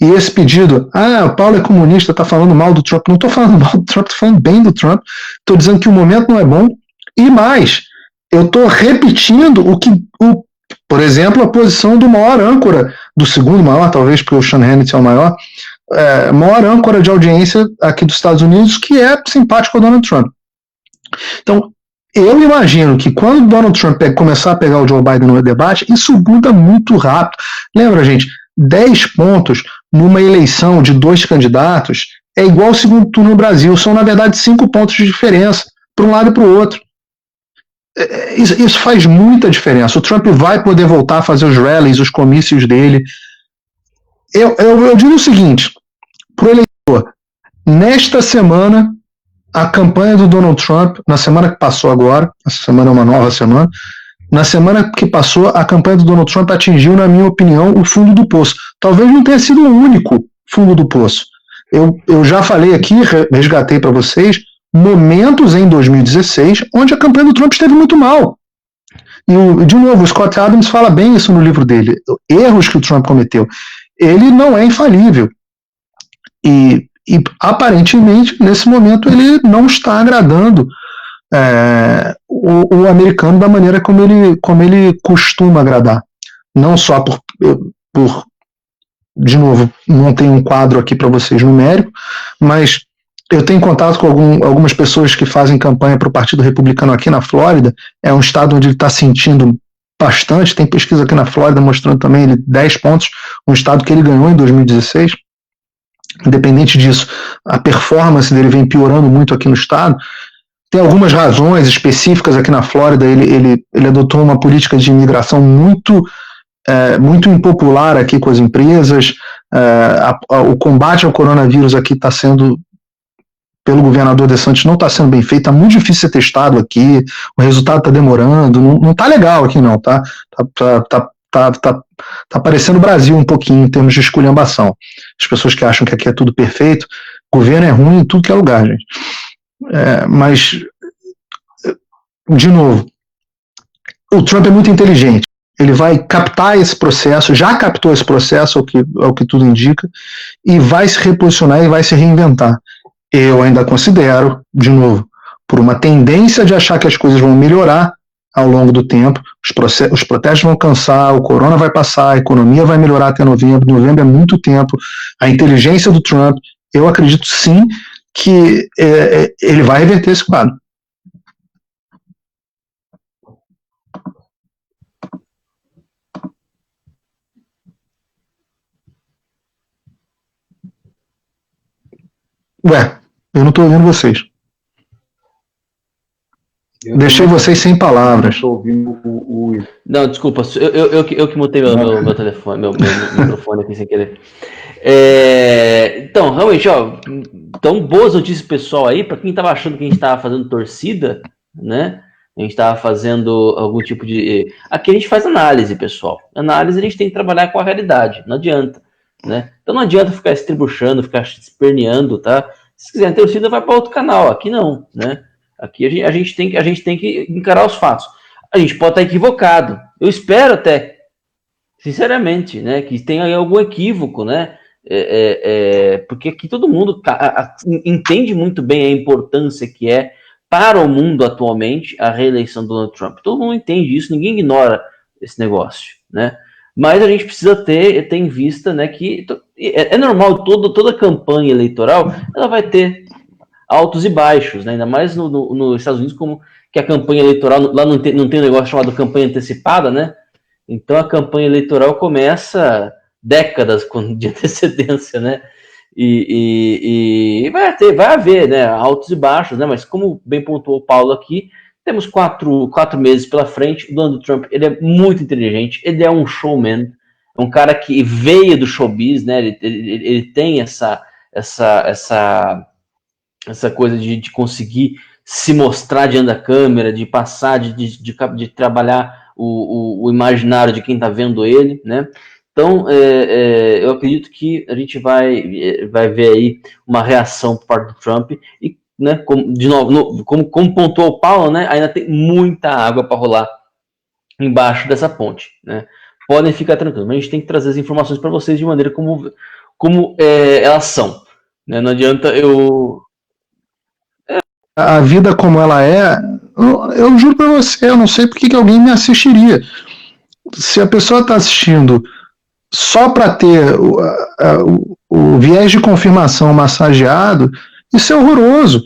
E esse pedido, o Paulo é comunista, está falando mal do Trump. Não estou falando mal do Trump, estou falando bem do Trump. Estou dizendo que o momento não é bom. E mais, eu estou repetindo por exemplo, a posição do maior âncora, do segundo maior, talvez, porque o Sean Hannity é o maior âncora de audiência aqui dos Estados Unidos, que é simpático ao Donald Trump. Então, eu imagino que quando o Donald Trump começar a pegar o Joe Biden no debate, isso muda muito rápido. Lembra, gente, 10 pontos numa eleição de 2 candidatos é igual ao segundo turno no Brasil. São, na verdade, 5 pontos de diferença para um lado e para o outro. Isso faz muita diferença. O Trump vai poder voltar a fazer os rallies, os comícios dele. Eu digo o seguinte, para o eleitor, nesta semana, a campanha do Donald Trump, na semana que passou agora, essa semana é uma nova semana, na semana que passou, a campanha do Donald Trump atingiu, na minha opinião, o fundo do poço. Talvez não tenha sido o único fundo do poço. Eu já falei aqui, resgatei para vocês, momentos em 2016 onde a campanha do Trump esteve muito mal. E, de novo, o Scott Adams fala bem isso no livro dele. Erros que o Trump cometeu. Ele não é infalível. E aparentemente, nesse momento, ele não está agradando o americano da maneira como ele costuma agradar. Não só por de novo, não tem um quadro aqui para vocês numérico, mas eu tenho contato com algumas pessoas que fazem campanha para o Partido Republicano aqui na Flórida. É um estado onde ele está sentindo bastante. Tem pesquisa aqui na Flórida mostrando também ele 10 pontos, um estado que ele ganhou em 2016. Independente disso, a performance dele vem piorando muito aqui no estado. Tem algumas razões específicas aqui na Flórida. Ele adotou uma política de imigração muito impopular aqui com as empresas. O combate ao coronavírus aqui está sendo, pelo governador DeSantis, não está sendo bem feito. Está muito difícil ser testado aqui. O resultado está demorando. Não está legal aqui não, tá? Tá parecendo o Brasil um pouquinho em termos de esculhambação. As pessoas que acham que aqui é tudo perfeito, o governo é ruim em tudo que é lugar, gente. Mas, de novo, o Trump é muito inteligente. Ele vai captar esse processo, já captou esse processo, ao que tudo indica, e vai se reposicionar e vai se reinventar. Eu ainda considero, de novo, por uma tendência de achar que as coisas vão melhorar ao longo do tempo, os protestos vão cansar, o corona vai passar, a economia vai melhorar até novembro. Novembro é muito tempo. A inteligência do Trump, eu acredito sim que ele vai reverter esse quadro. Ué, eu não estou ouvindo vocês. Deixei vocês sem palavras. Estou ouvindo o... Não, desculpa, eu que mutei meu telefone, meu microfone aqui sem querer. Então, realmente, então, boas notícias pessoal aí, para quem estava achando que a gente estava fazendo torcida, né? A gente estava fazendo algum tipo de... Aqui a gente faz análise, pessoal. Análise a gente tem que trabalhar com a realidade, não adianta, né? Então não adianta ficar estribuchando, ficar se esperneando, tá? Se quiser ter torcida, vai para outro canal, aqui não, né? Aqui a gente tem que encarar os fatos. A gente pode estar equivocado. Eu espero até, sinceramente, né, que tenha algum equívoco, né? Porque aqui todo mundo entende muito bem a importância que é para o mundo atualmente a reeleição do Donald Trump. Todo mundo entende isso, ninguém ignora esse negócio, né? Mas a gente precisa ter em vista, né, que é normal, toda campanha eleitoral ela vai ter altos e baixos, né? Ainda mais nos Estados Unidos, como que a campanha eleitoral, lá não tem um negócio chamado campanha antecipada, né? Então a campanha eleitoral começa décadas de antecedência, né? E vai haver, né, altos e baixos, né? Mas como bem pontuou o Paulo aqui, temos 4 meses pela frente. O Donald Trump, ele é muito inteligente, ele é um showman, é um cara que veio do showbiz, né? Ele tem essa coisa de conseguir se mostrar diante da câmera, de passar, de trabalhar o imaginário de quem está vendo ele, né? Então, eu acredito que a gente vai ver aí uma reação por parte do Trump e, né, como pontuou o Paulo, né, ainda tem muita água para rolar embaixo dessa ponte, né? Podem ficar tranquilos, mas a gente tem que trazer as informações para vocês de maneira como elas são, né? Não adianta A vida como ela é, eu juro pra você, eu não sei por que alguém me assistiria. Se a pessoa está assistindo só para ter o viés de confirmação massageado, isso é horroroso.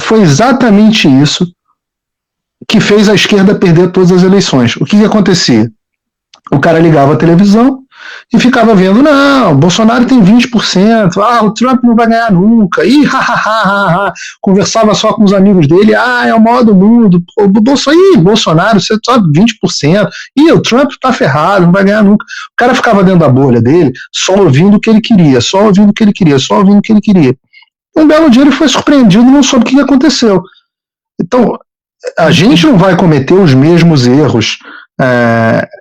Foi exatamente isso que fez a esquerda perder todas as eleições. O que acontecia? O cara ligava a televisão e ficava vendo, não, o Bolsonaro tem 20%, o Trump não vai ganhar nunca, conversava só com os amigos dele, é o maior do mundo, Bolsonaro, você só 20%, o Trump tá ferrado, não vai ganhar nunca. O cara ficava dentro da bolha dele, só ouvindo o que ele queria, só ouvindo o que ele queria, só ouvindo o que ele queria. Um belo dia ele foi surpreendido e não soube o que aconteceu. Então, a gente não vai cometer os mesmos erros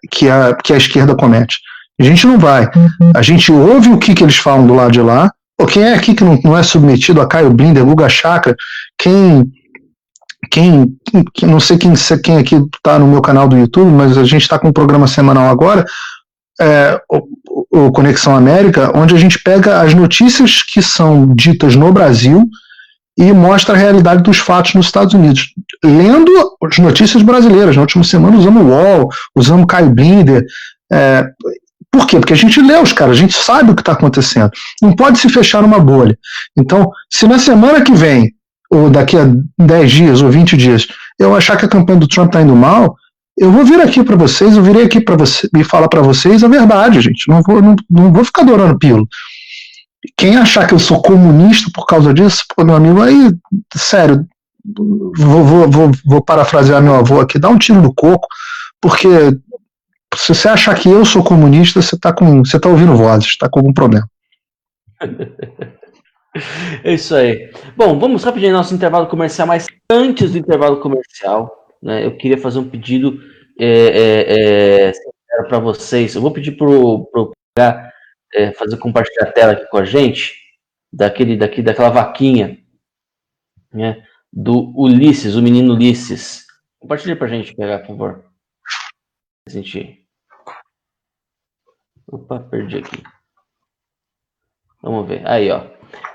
que a esquerda comete. A gente não vai. A gente ouve o que eles falam do lado de lá. Quem é aqui que não é submetido a Caio Blinder, Guga Chakra? Não sei quem aqui está no meu canal do YouTube, mas a gente está com um programa semanal agora, o Conexão América, onde a gente pega as notícias que são ditas no Brasil e mostra a realidade dos fatos nos Estados Unidos. Lendo as notícias brasileiras, na última semana usamos o UOL, usamos Caio Blinder. Por quê? Porque a gente lê os caras, a gente sabe o que está acontecendo. Não pode se fechar numa bolha. Então, se na semana que vem, ou daqui a 10 dias ou 20 dias, eu achar que a campanha do Trump está indo mal, eu vou vir aqui para vocês, eu virei aqui para você e falar para vocês a verdade, gente. Não vou ficar adorando pílula. Quem achar que eu sou comunista por causa disso, meu amigo, aí, sério, vou parafrasear meu avô aqui, dá um tiro no coco, porque se você achar que eu sou comunista, você tá ouvindo vozes, está com algum problema. É isso aí. Bom, vamos rapidinho ao nosso intervalo comercial, mas antes do intervalo comercial, né, eu queria fazer um pedido para vocês. Eu vou pedir para fazer compartilhar a tela aqui com a gente, daquela vaquinha, né, do Ulisses, o menino Ulisses. Compartilha para a gente, pegar, por favor. Opa, perdi aqui. Vamos ver. Aí, ó.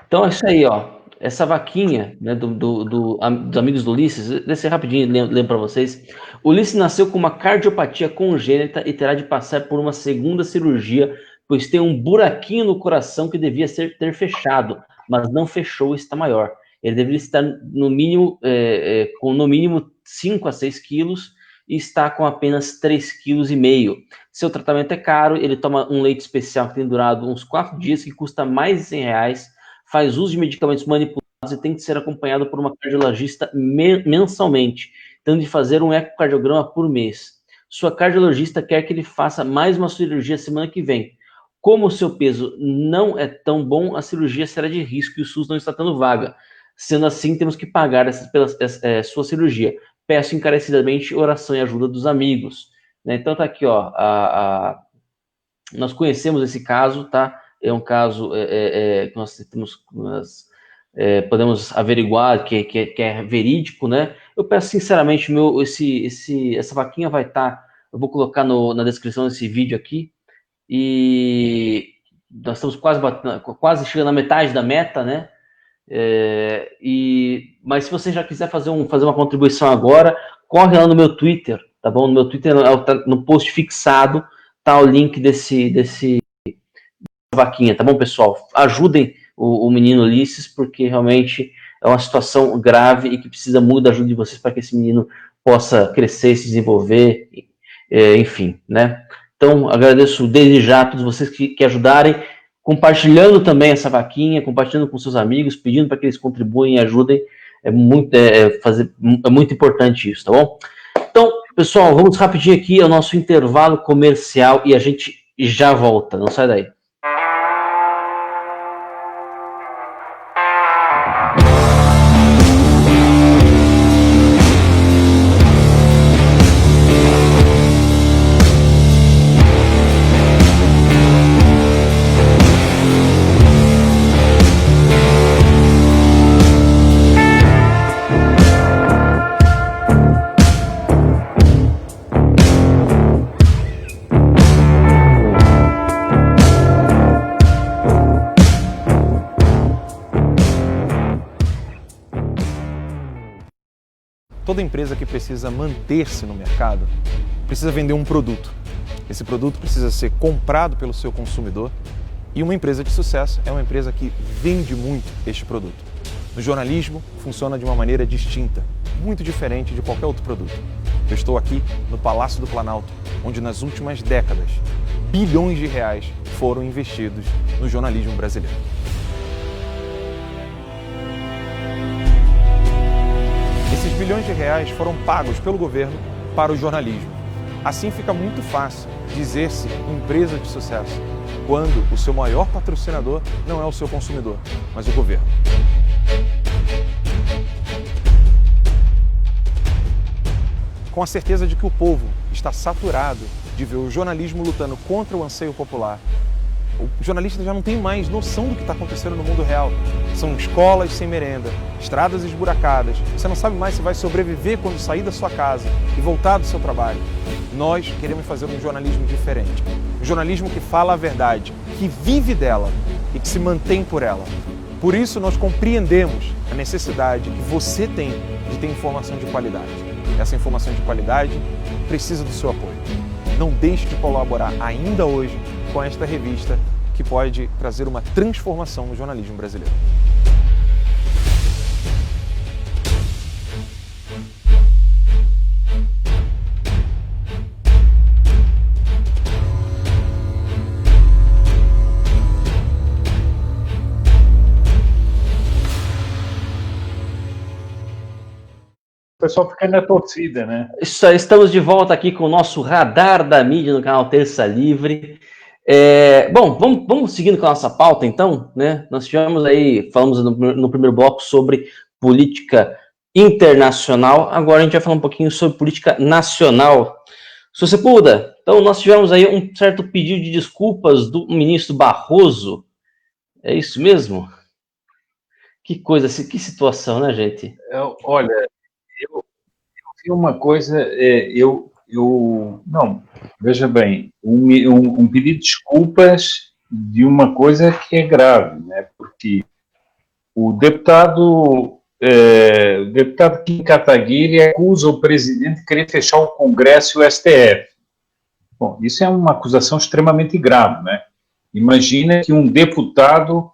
Então é isso aí, ó. Essa vaquinha, né, dos amigos do Ulisses, descer rapidinho, lembro para vocês. Ulisses nasceu com uma cardiopatia congênita e terá de passar por uma segunda cirurgia, pois tem um buraquinho no coração que devia ter fechado, mas não fechou e está maior. Ele deveria estar no mínimo, com no mínimo 5 a 6 quilos e está com apenas 3,5 kg. Seu tratamento é caro, ele toma um leite especial que tem durado uns 4 dias, que custa mais de R$100, faz uso de medicamentos manipulados e tem que ser acompanhado por uma cardiologista mensalmente, tendo de fazer um ecocardiograma por mês. Sua cardiologista quer que ele faça mais uma cirurgia semana que vem. Como o seu peso não é tão bom, a cirurgia será de risco e o SUS não está dando vaga. Sendo assim, temos que pagar pela sua cirurgia. Peço encarecidamente oração e ajuda dos amigos. Né? Então tá aqui, ó. Nós conhecemos esse caso, tá? É um caso que nós podemos averiguar que é verídico, né? Eu peço sinceramente, essa vaquinha vai estar, eu vou colocar na descrição desse vídeo aqui, e nós estamos quase chegando na metade da meta, né? Mas se você já quiser fazer uma contribuição agora, corre lá no meu Twitter, tá bom? No meu Twitter, no post fixado, tá o link desse vaquinha, tá bom, pessoal? Ajudem o menino Ulisses, porque realmente é uma situação grave e que precisa muito da ajuda de vocês para que esse menino possa crescer, se desenvolver, enfim, né? Então, agradeço desde já a todos vocês que ajudarem, compartilhando também essa vaquinha, compartilhando com seus amigos, pedindo para que eles contribuem e ajudem. É muito importante isso, tá bom? Então, pessoal, vamos rapidinho aqui ao nosso intervalo comercial e a gente já volta. Não sai daí. Toda empresa que precisa manter-se no mercado precisa vender um produto. Esse produto precisa ser comprado pelo seu consumidor e uma empresa de sucesso é uma empresa que vende muito este produto. No jornalismo, funciona de uma maneira distinta, muito diferente de qualquer outro produto. Eu estou aqui no Palácio do Planalto, onde nas últimas décadas, bilhões de reais foram investidos no jornalismo brasileiro. Esses bilhões de reais foram pagos pelo governo para o jornalismo. Assim fica muito fácil dizer-se empresa de sucesso, quando o seu maior patrocinador não é o seu consumidor, mas o governo. Com a certeza de que o povo está saturado de ver o jornalismo lutando contra o anseio popular, o jornalista já não tem mais noção do que está acontecendo no mundo real. São escolas sem merenda, estradas esburacadas, você não sabe mais se vai sobreviver quando sair da sua casa e voltar do seu trabalho. Nós queremos fazer um jornalismo diferente. Um jornalismo que fala a verdade, que vive dela e que se mantém por ela. Por isso nós compreendemos a necessidade que você tem de ter informação de qualidade. Essa informação de qualidade precisa do seu apoio. Não deixe de colaborar ainda hoje com esta revista que pode trazer uma transformação no jornalismo brasileiro. O pessoal fica na torcida, né? Isso aí, estamos de volta aqui com o nosso Radar da Mídia no canal Terça Livre. Bom, vamos seguindo com a nossa pauta, então, né? Nós tivemos aí, falamos no primeiro bloco sobre política internacional, agora a gente vai falar um pouquinho sobre política nacional. Sr. Sepúlveda, então nós tivemos aí um certo pedido de desculpas do ministro Barroso, é isso mesmo? Que coisa, que situação, né, gente? Olha, eu vi uma coisa, não, veja bem, um pedido de desculpas de uma coisa que é grave, né? Porque o deputado Kim Kataguiri acusa o presidente de querer fechar o Congresso e o STF. Bom, isso é uma acusação extremamente grave, né? Imagina que um deputado,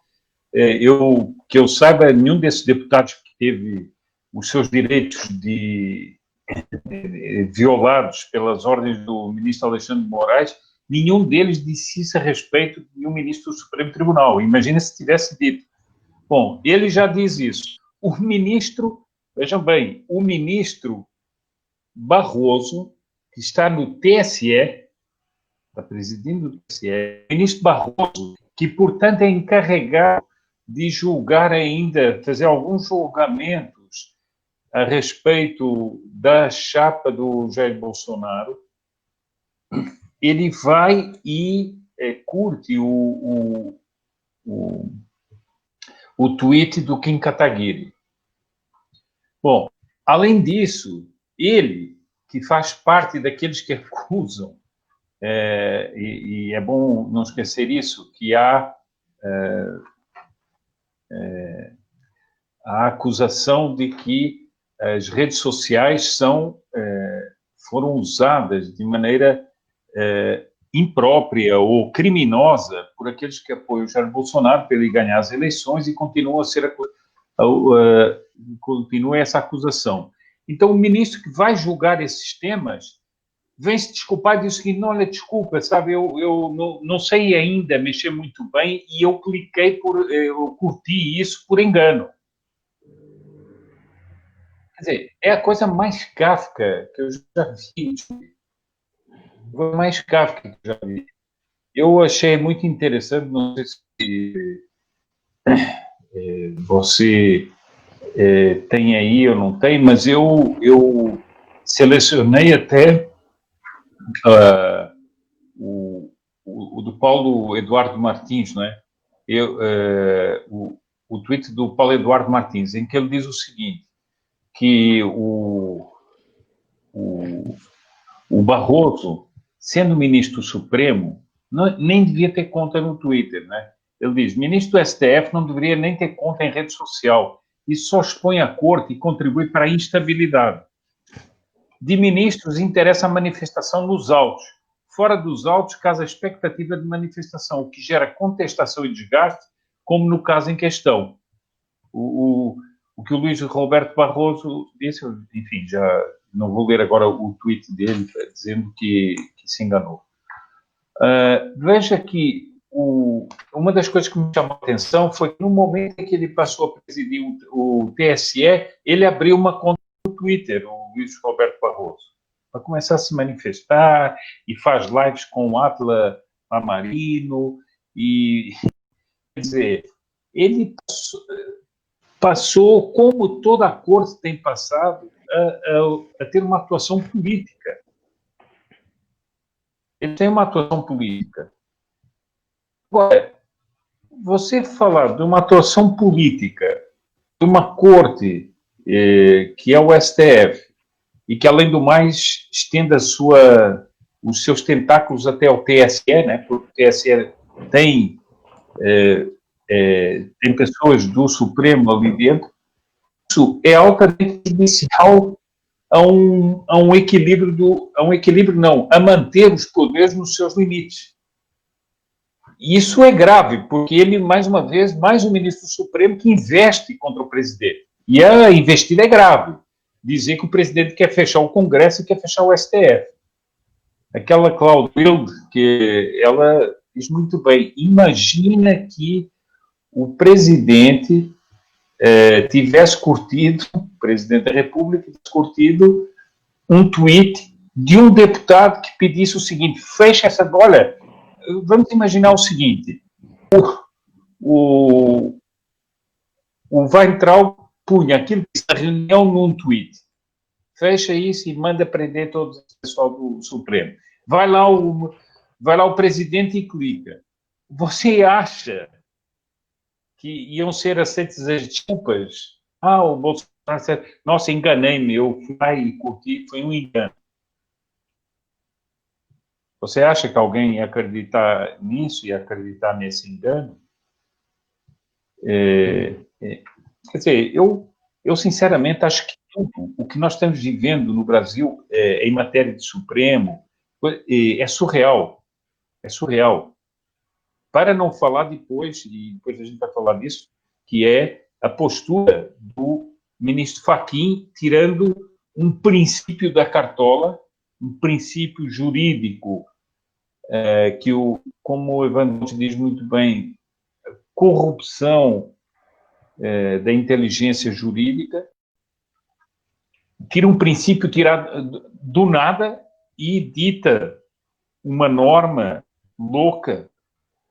que eu saiba, nenhum desses deputados que teve os seus direitos violados pelas ordens do ministro Alexandre de Moraes, nenhum deles disse isso a respeito de nenhum ministro do Supremo Tribunal. Imagina se tivesse dito. Bom, ele já diz isso. O ministro, vejam bem, o ministro Barroso, que está no TSE, está presidindo o TSE, o ministro Barroso, que, portanto, é encarregado de julgar ainda, fazer alguns julgamentos a respeito da chapa do Jair Bolsonaro, ele vai e curte o o tweet do Kim Kataguiri. Bom, além disso, ele, que faz parte daqueles que acusam, e é bom não esquecer isso, que há a acusação de que as redes sociais foram usadas de maneira imprópria ou criminosa por aqueles que apoiam o Jair Bolsonaro para ele ganhar as eleições, e continua essa acusação. Então, o ministro que vai julgar esses temas vem se desculpar e diz o seguinte: não, olha, desculpa, sabe, eu não sei ainda mexer muito bem e eu eu curti isso por engano. Quer dizer, é a coisa mais Kafka que eu já vi. Mais Kafka que eu já vi. Eu achei muito interessante, não sei se você tem aí ou não tem, mas eu selecionei até o do Paulo Eduardo Martins, não é? O tweet do Paulo Eduardo Martins, em que ele diz o seguinte, que o Barroso, sendo ministro supremo, nem devia ter conta no Twitter, né? Ele diz: ministro do STF não deveria nem ter conta em rede social. Isso só expõe a corte e contribui para a instabilidade. De ministros interessa a manifestação nos autos. Fora dos autos, casa a expectativa de manifestação, o que gera contestação e desgaste, como no caso em questão. O que o Luís Roberto Barroso disse, enfim, já não vou ler agora o tweet dele, dizendo que se enganou. Veja que uma das coisas que me chamou a atenção foi que no momento em que ele passou a presidir o TSE, ele abriu uma conta no Twitter, o Luís Roberto Barroso, para começar a se manifestar, e faz lives com o Átila Amarino, e, quer dizer, ele passou, como toda a corte tem passado, a ter uma atuação política. Ele tem uma atuação política. Agora, você falar de uma atuação política de uma corte que é o STF, e que, além do mais, estende os seus tentáculos até ao TSE, né? Porque o TSE tem pessoas do Supremo ali dentro, isso é altamente inicial a um equilíbrio a manter os poderes nos seus limites. E isso é grave, porque ele, mais uma vez, mais um ministro supremo que investe contra o presidente. E a investida é grave. Dizer que o presidente quer fechar o Congresso e quer fechar o STF. Aquela Cláudia Wilde, que ela diz muito bem, imagina que o presidente tivesse curtido, o presidente da República tivesse curtido um tweet de um deputado que pedisse o seguinte: fecha essa... Olha, vamos imaginar o seguinte, o Weintraub punha aquilo que é a reunião num tweet, fecha isso e manda prender todo o pessoal do Supremo. Vai lá o presidente e clica. Você acha que iam ser aceitas as desculpas? O Bolsonaro... Nossa, enganei-me, eu fui lá e curti, foi um engano. Você acha que alguém ia acreditar nisso, ia acreditar nesse engano? Quer dizer, eu sinceramente acho que tudo o que nós estamos vivendo no Brasil em matéria de Supremo é surreal. É surreal. Para não falar depois, e depois a gente vai falar disso, que é a postura do ministro Fachin tirando um princípio da cartola, um princípio jurídico que, como o Evandro diz muito bem, corrupção da inteligência jurídica, tira um princípio tirado do nada e dita uma norma louca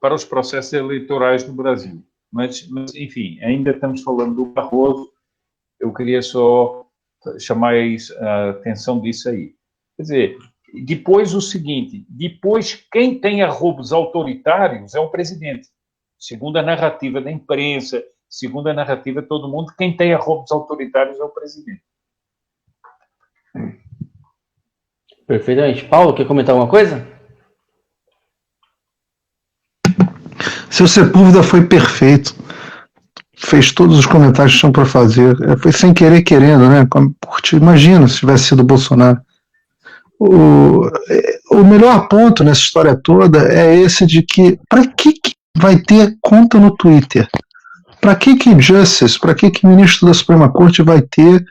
para os processos eleitorais no Brasil. Mas, enfim, ainda estamos falando do Barroso, eu queria só chamar a atenção disso aí. Quer dizer, depois o seguinte, depois quem tem arroubos autoritários é o presidente. Segundo a narrativa da imprensa, segundo a narrativa de todo mundo, quem tem arroubos autoritários é o presidente. Perfeitamente. Paulo, quer comentar alguma coisa? Seu Sepúlveda foi perfeito. Fez todos os comentários que tinham para fazer. Foi sem querer, querendo, né? Imagina se tivesse sido Bolsonaro. O melhor ponto nessa história toda é esse de que para que vai ter conta no Twitter? Para que Justice, para que ministro da Suprema Corte vai ter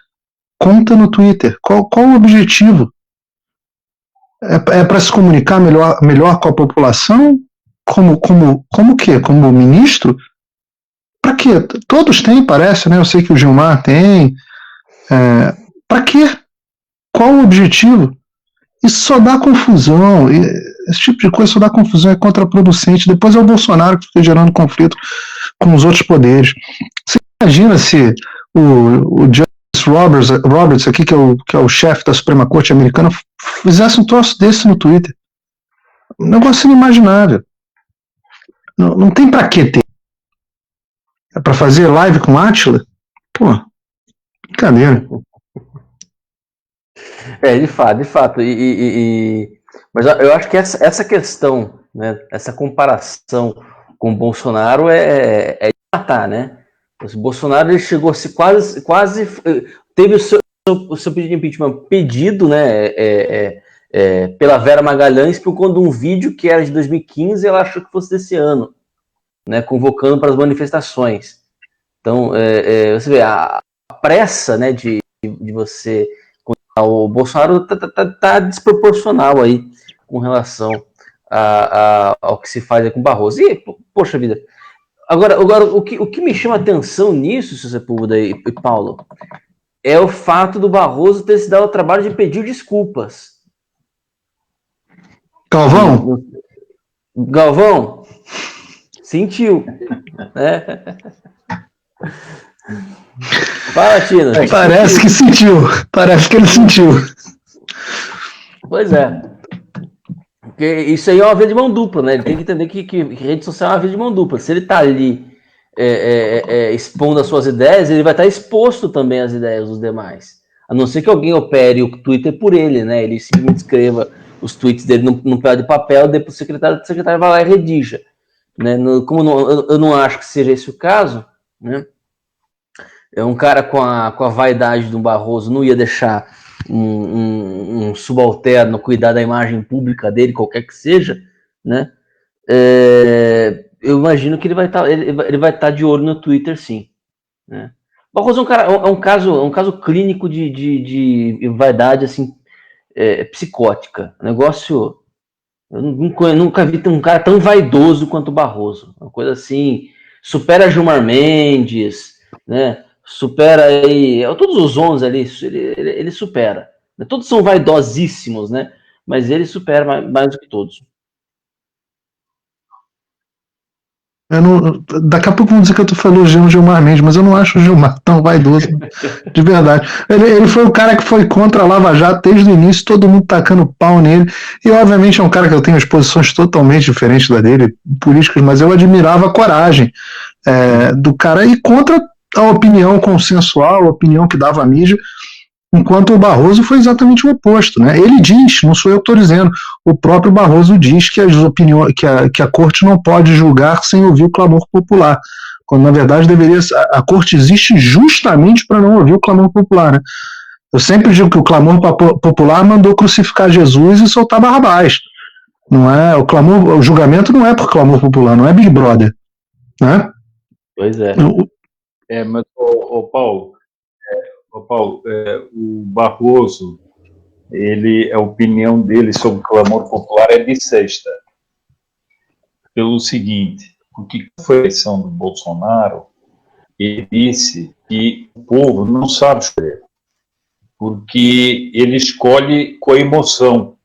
conta no Twitter? Qual o objetivo? É para se comunicar melhor com a população? Como que? Como ministro? Para quê? Todos têm, parece, né? Eu sei que o Gilmar tem. Para quê? Qual o objetivo? Isso só dá confusão. Esse tipo de coisa só dá confusão, é contraproducente. Depois é o Bolsonaro que fica gerando conflito com os outros poderes. Você imagina se o Justice Roberts aqui, que é o chefe da Suprema Corte americana, fizesse um troço desse no Twitter? Um negócio inimaginável. Não tem pra que ter. É pra fazer live com Átila? Pô, brincadeira. De fato. Mas eu acho que essa questão, né, essa comparação com o Bolsonaro é de matar, né? O Bolsonaro ele chegou a se quase teve o seu pedido de impeachment pedido, né, pela Vera Magalhães por conta de um vídeo que era de 2015 e ela achou que fosse desse ano, né, convocando para as manifestações. Então, você vê a pressa, né, de você... O Bolsonaro tá desproporcional aí com relação ao que se faz aí com o Barroso. E, poxa vida. Agora o que me chama atenção nisso, seu Sepúlveda e Paulo, é o fato do Barroso ter se dado o trabalho de pedir desculpas. Galvão? Sentiu. Né? Fala, Tina. Parece que sentiu. Parece que ele sentiu. Pois é. Porque isso aí é uma via de mão dupla, né? Ele tem que entender que rede social é uma via de mão dupla. Se ele tá ali expondo as suas ideias, ele vai estar exposto também às ideias dos demais. A não ser que alguém opere o Twitter por ele, né? Ele simplesmente escreva os tweets dele num pedaço de papel, depois o secretário vai lá e redija. Né? Eu não acho que seja esse o caso, né? Um cara com a vaidade do Barroso não ia deixar um subalterno cuidar da imagem pública dele, qualquer que seja, né? Eu imagino que ele vai estar de olho no Twitter, sim. Né? O Barroso é um caso clínico de vaidade assim, psicótica. Negócio. Eu nunca vi um cara tão vaidoso quanto o Barroso. Uma coisa assim, supera Gilmar Mendes, né? Supera aí, todos os 11 ali, ele supera. Todos são vaidosíssimos, né? Mas ele supera mais do que todos. Daqui a pouco vão dizer que eu tô elogiando o Gilmar Mendes, mas eu não acho o Gilmar tão vaidoso, de verdade. Ele foi o cara que foi contra a Lava Jato desde o início, todo mundo tacando pau nele, e obviamente é um cara que eu tenho as posições totalmente diferentes da dele, políticas, mas eu admirava a coragem do cara ir contra a opinião consensual, a opinião que dava a mídia, enquanto o Barroso foi exatamente o oposto, né? Ele diz, não sou eu que estou dizendo, o próprio Barroso diz que as opiniões, que a corte não pode julgar sem ouvir o clamor popular, quando na verdade a corte existe justamente para não ouvir o clamor popular, né? Eu sempre digo que o clamor popular mandou crucificar Jesus e soltar Barrabás. Não é o julgamento não é por clamor popular, não é Big Brother, né? Pois é. Mas o Paulo, o Barroso, a opinião dele sobre o clamor popular é de sexta. Pelo seguinte, porque foi a eleição do Bolsonaro, ele disse que o povo não sabe escolher, porque ele escolhe com a emoção.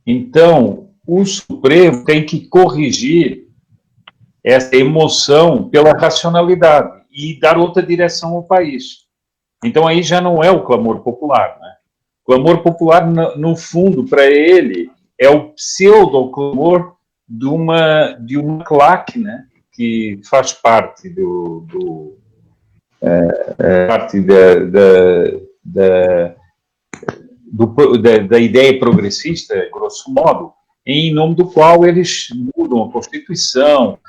Então, o Supremo tem que corrigir essa emoção pela racionalidade e dar outra direção ao país. Então aí já não é o clamor popular, né? O clamor popular, no fundo, para ele, é o pseudo-clamor de uma claque, né? que faz parte da ideia progressista, grosso modo, em nome do qual eles mudam a Constituição,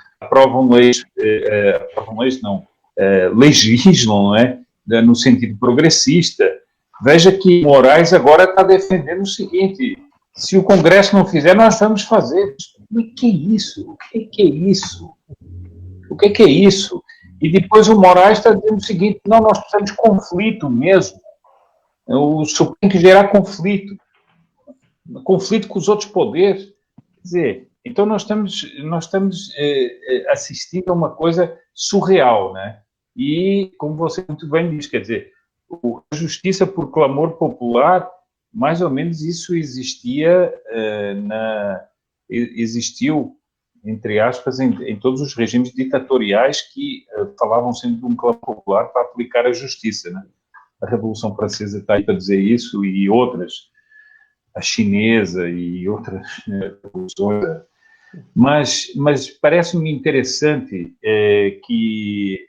legislam, não é? No sentido progressista. Veja que Moraes agora está defendendo o seguinte: se o Congresso não fizer, nós vamos fazer. O que é isso? O que é isso? O que é isso? E depois o Moraes está dizendo o seguinte: não, nós precisamos de conflito mesmo. O Supremo tem que gerar conflito com os outros poderes. Quer dizer, então nós estamos assistindo a uma coisa surreal, né? E, como você muito bem diz, quer dizer, a justiça por clamor popular, mais ou menos isso existiu, entre aspas, em todos os regimes ditatoriais que falavam sempre de um clamor popular para aplicar a justiça, né? A Revolução Francesa está aí para dizer isso, e outras, a chinesa e outras revoluções. Mas parece-me interessante que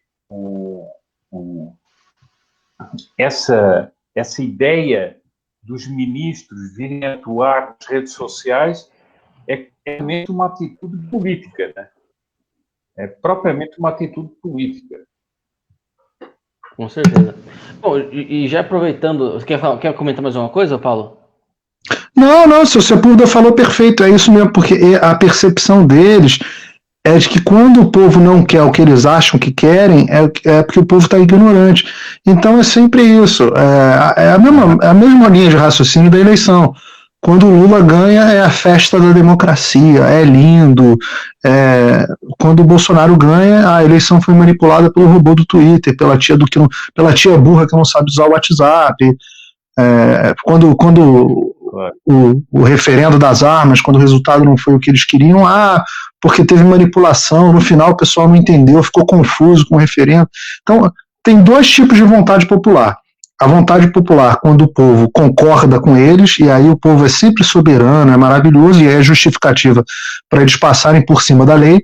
essa ideia dos ministros virem atuar nas redes sociais é realmente uma atitude política, né? É propriamente uma atitude política. Com certeza. Bom, e já aproveitando, você quer comentar mais alguma coisa, Paulo? Não, se o Sepúlveda falou perfeito, é isso mesmo, porque a percepção deles é de que quando o povo não quer o que eles acham que querem, é porque o povo está ignorante. Então é sempre isso, é a mesma linha de raciocínio da eleição. Quando o Lula ganha, é a festa da democracia, é lindo. Quando o Bolsonaro ganha, a eleição foi manipulada pelo robô do Twitter, pela tia burra que não sabe usar o WhatsApp. Quando o referendo das armas, quando o resultado não foi o que eles queriam, porque teve manipulação, no final o pessoal não entendeu, ficou confuso com o referendo. Então, tem dois tipos de vontade popular. A vontade popular, quando o povo concorda com eles, e aí o povo é sempre soberano, é maravilhoso, e é justificativa para eles passarem por cima da lei,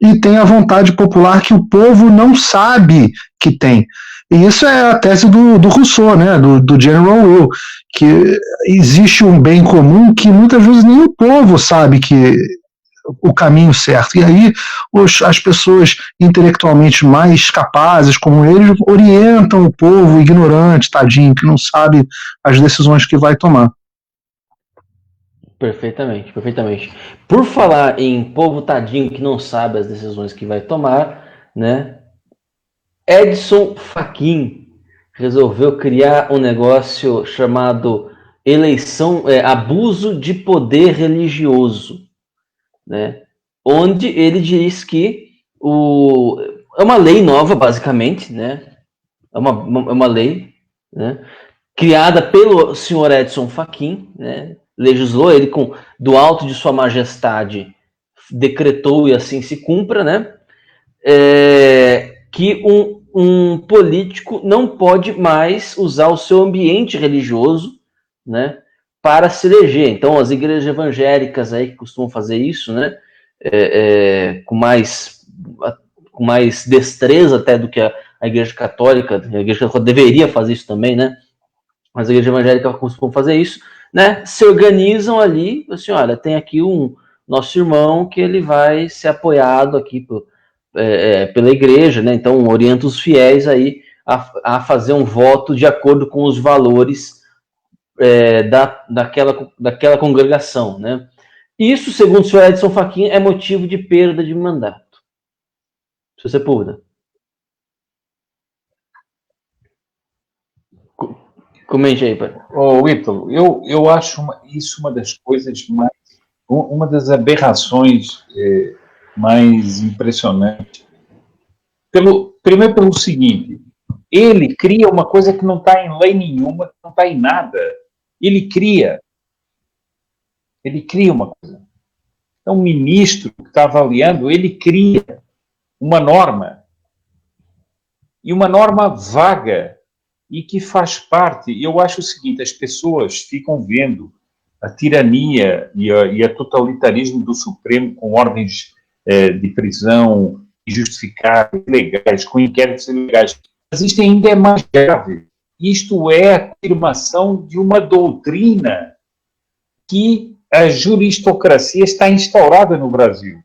e tem a vontade popular que o povo não sabe que tem. E isso é a tese do Rousseau, né, do General Will, que existe um bem comum que muitas vezes nem o povo sabe que o caminho certo. E aí as pessoas intelectualmente mais capazes, como eles, orientam o povo ignorante, tadinho, que não sabe as decisões que vai tomar. Perfeitamente, perfeitamente. Por falar em povo tadinho que não sabe as decisões que vai tomar, né? Edson Fachin resolveu criar um negócio chamado abuso de poder religioso, né? Onde ele diz que é uma lei nova, basicamente, né? É uma lei, né? Criada pelo senhor Edson Fachin, né? Legislou ele do alto de sua majestade, decretou e assim se cumpra, né? Que um político não pode mais usar o seu ambiente religioso, né, para se eleger. Então, as igrejas evangélicas aí que costumam fazer isso, né, com mais destreza até do que a igreja católica. A igreja católica deveria fazer isso também, né? Mas a igreja evangélica costuma fazer isso, né? Se organizam ali, assim, olha, tem aqui um nosso irmão que ele vai ser apoiado aqui pela igreja, né? Então orienta os fiéis aí a fazer um voto de acordo com os valores daquela congregação, né? Isso, segundo o senhor Edson Fachin, é motivo de perda de mandato. Seu Sepúlveda. Comente aí, pai. Ítalo, eu acho isso uma das coisas uma das aberrações mais impressionantes. Primeiro pelo seguinte: ele cria uma coisa que não está em lei nenhuma, que não está em nada. Ele cria uma coisa. Então, o ministro que está avaliando, ele cria uma norma. E uma norma vaga, e que faz parte. Eu acho o seguinte: as pessoas ficam vendo a tirania e a totalitarismo do Supremo com ordens de prisão injustificados, ilegais, com inquéritos ilegais. Mas isto ainda é mais grave. Isto é a afirmação de uma doutrina que a juristocracia está instaurada no Brasil.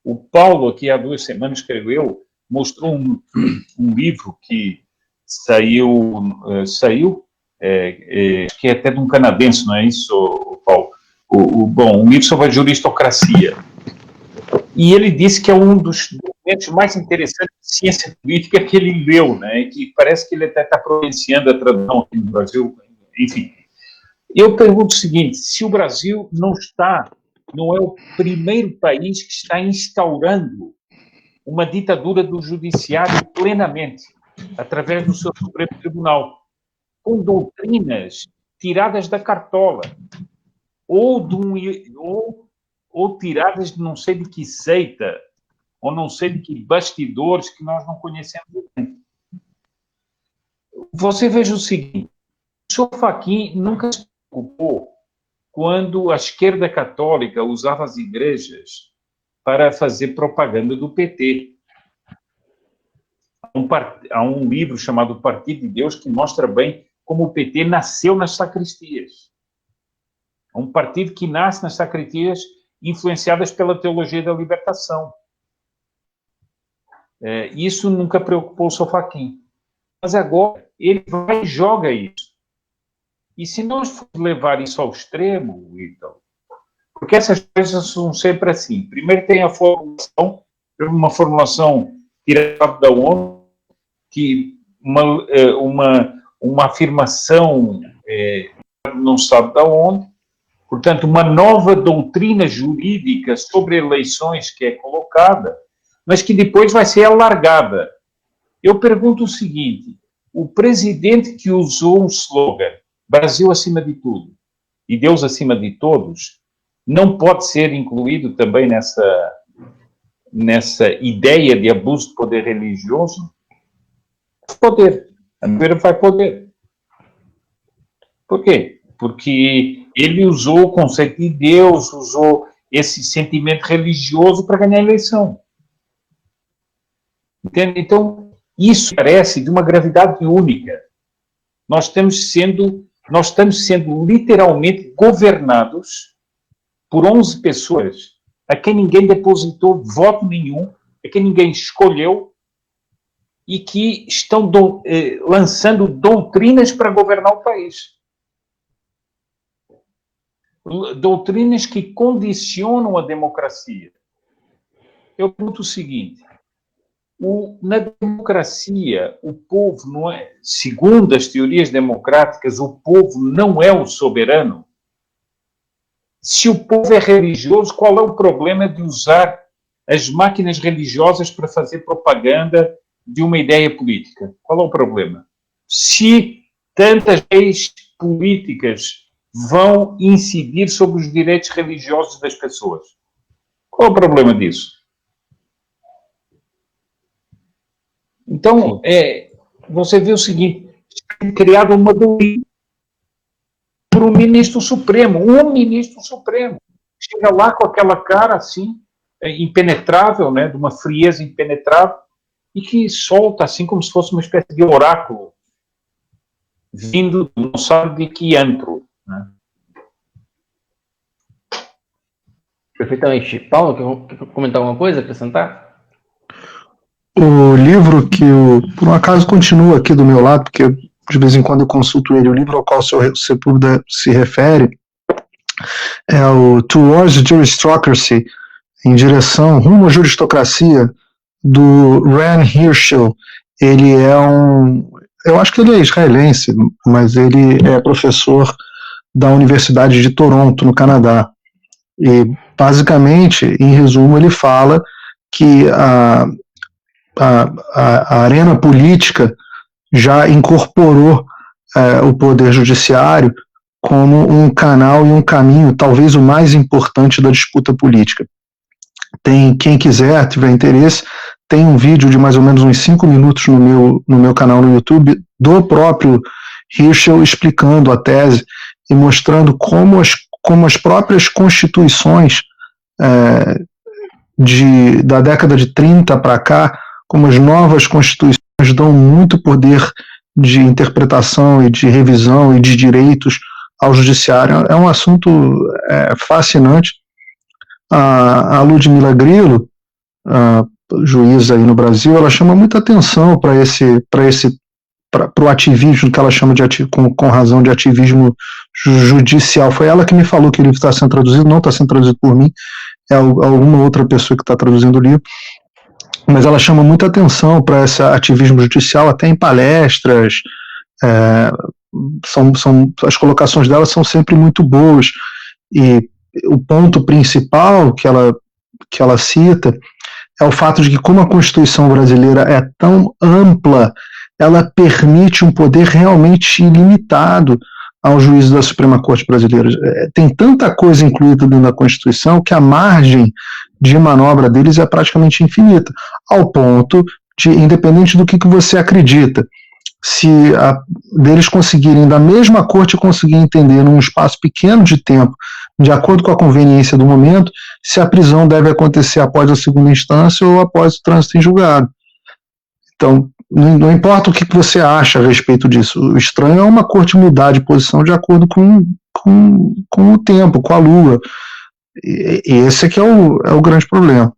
O Paulo, aqui há 2 semanas, escreveu, mostrou um livro que saiu que é até de um canadense, não é isso, Paulo? Um livro sobre a juristocracia. E ele disse que é um dos documentos mais interessantes de ciência política que ele leu, né? E que parece que ele até está providenciando a tradução aqui no Brasil, enfim. Eu pergunto o seguinte, se o Brasil não é o primeiro país que está instaurando uma ditadura do judiciário plenamente, através do seu Supremo Tribunal, com doutrinas tiradas da cartola, ou tiradas de não sei de que seita, ou não sei de que bastidores que nós não conhecemos bem. Você veja o seguinte, o senhor Fachin nunca se preocupou quando a esquerda católica usava as igrejas para fazer propaganda do PT. Há um livro chamado Partido de Deus que mostra bem como o PT nasceu nas sacristias. É um partido que nasce nas sacristias influenciadas pela teologia da libertação. Isso nunca preocupou o senhor Fachin. Mas agora ele vai e joga isso. E se nós formos levar isso ao extremo, então, porque essas coisas são sempre assim. Primeiro tem a formulação, uma formulação tirada da ONU, que uma afirmação não sabe da onde, portanto, uma nova doutrina jurídica sobre eleições que é colocada, mas que depois vai ser alargada. Eu pergunto o seguinte, o presidente que usou um slogan, Brasil acima de tudo, e Deus acima de todos, não pode ser incluído também nessa ideia de abuso de poder religioso? Poder. A primeira vai poder. Por quê? Porque ele usou o conceito de Deus, usou esse sentimento religioso para ganhar a eleição. Entende? Então, isso parece de uma gravidade única. Nós estamos sendo literalmente governados por 11 pessoas a quem ninguém depositou voto nenhum, a quem ninguém escolheu, e que estão lançando doutrinas para governar o país. Doutrinas que condicionam a democracia. Eu pergunto o seguinte, na democracia, o povo não é, segundo as teorias democráticas, o povo não é o soberano? Se o povo é religioso, qual é o problema de usar as máquinas religiosas para fazer propaganda de uma ideia política? Qual é o problema? Se tantas leis políticas vão incidir sobre os direitos religiosos das pessoas, qual é o problema disso? Então, você vê o seguinte, criado uma doutrina por um ministro supremo, chega lá com aquela cara assim, impenetrável, né, de uma frieza impenetrável, e que solta assim como se fosse uma espécie de oráculo, vindo não sabe de que antro. Né? Perfeitamente. Paulo, quer comentar alguma coisa, acrescentar? O livro que, por um acaso, continua aqui do meu lado, porque de vez em quando eu consulto ele, o livro ao qual o seu Sepúlveda se refere é o Towards Juristocracy, em direção, rumo à juristocracia, do Ran Hirschel. Ele é eu acho que ele é israelense, mas ele é professor da Universidade de Toronto, no Canadá. E, basicamente, em resumo, ele fala que a arena política já incorporou o poder judiciário como um canal e um caminho, talvez o mais importante da disputa política. Quem quiser, tiver interesse, tem um vídeo de mais ou menos uns 5 minutos no meu canal no YouTube, do próprio Hirschel explicando a tese e mostrando como as próprias constituições da década de 30 para cá, como as novas constituições dão muito poder de interpretação e de revisão e de direitos ao judiciário. É um assunto fascinante. A Ludmila Grillo, juíza aí no Brasil, ela chama muita atenção para o ativismo que ela chama com razão de ativismo judicial. Foi ela que me falou que o livro está sendo traduzido, não está sendo traduzido por mim, é alguma outra pessoa que está traduzindo o livro, mas ela chama muita atenção para esse ativismo judicial, até em palestras. As colocações dela são sempre muito boas, e o ponto principal que ela cita é o fato de que, como a Constituição brasileira é tão ampla, ela permite um poder realmente ilimitado ao juízo da Suprema Corte brasileira. Tem tanta coisa incluída dentro da Constituição que a margem de manobra deles é praticamente infinita, ao ponto de, independente do que você acredita, se deles conseguirem, da mesma corte, conseguir entender num espaço pequeno de tempo, de acordo com a conveniência do momento, se a prisão deve acontecer após a segunda instância ou após o trânsito em julgado. Então, não importa o que você acha a respeito disso, o estranho é uma corte mudar de posição de acordo com o tempo, com a lua. E esse é que é o grande problema.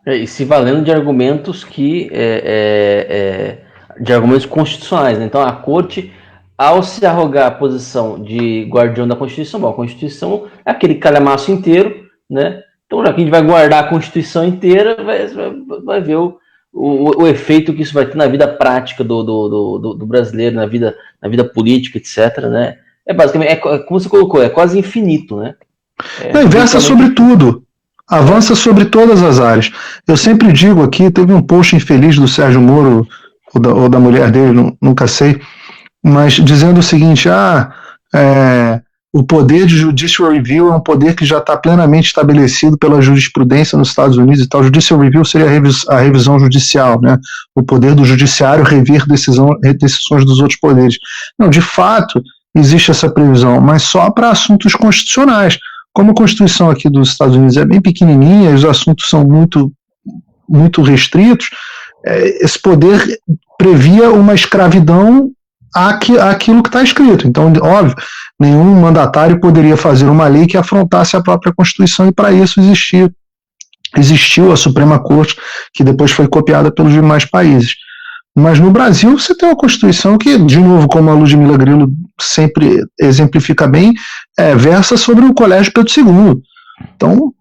E se valendo de argumentos de argumentos constitucionais, né? Então a corte, ao se arrogar a posição de guardião da Constituição, a Constituição é aquele calhamaço inteiro, né? Então, já que a gente vai guardar a Constituição inteira, vai ver o efeito que isso vai ter na vida prática do brasileiro, na vida política, etc., né? Basicamente, como você colocou, é quase infinito, né? Versa sobre tudo. Avança sobre todas as áreas. Eu sempre digo aqui, teve um post infeliz do Sérgio Moro, ou da mulher dele, nunca sei, mas dizendo o seguinte, o poder de judicial review é um poder que já está plenamente estabelecido pela jurisprudência nos Estados Unidos e tal. Judicial review seria a revisão judicial, né? O poder do judiciário rever decisões dos outros poderes. Não, de fato, existe essa previsão, mas só para assuntos constitucionais. Como a Constituição aqui dos Estados Unidos é bem pequenininha, os assuntos são muito, muito restritos, esse poder previa uma escravidão àquilo que está escrito. Então, óbvio, nenhum mandatário poderia fazer uma lei que afrontasse a própria Constituição, e para isso existiu a Suprema Corte, que depois foi copiada pelos demais países. Mas no Brasil você tem uma Constituição que, de novo, como a Ludmila Grillo sempre exemplifica bem, versa sobre o Colégio Pedro II. Então,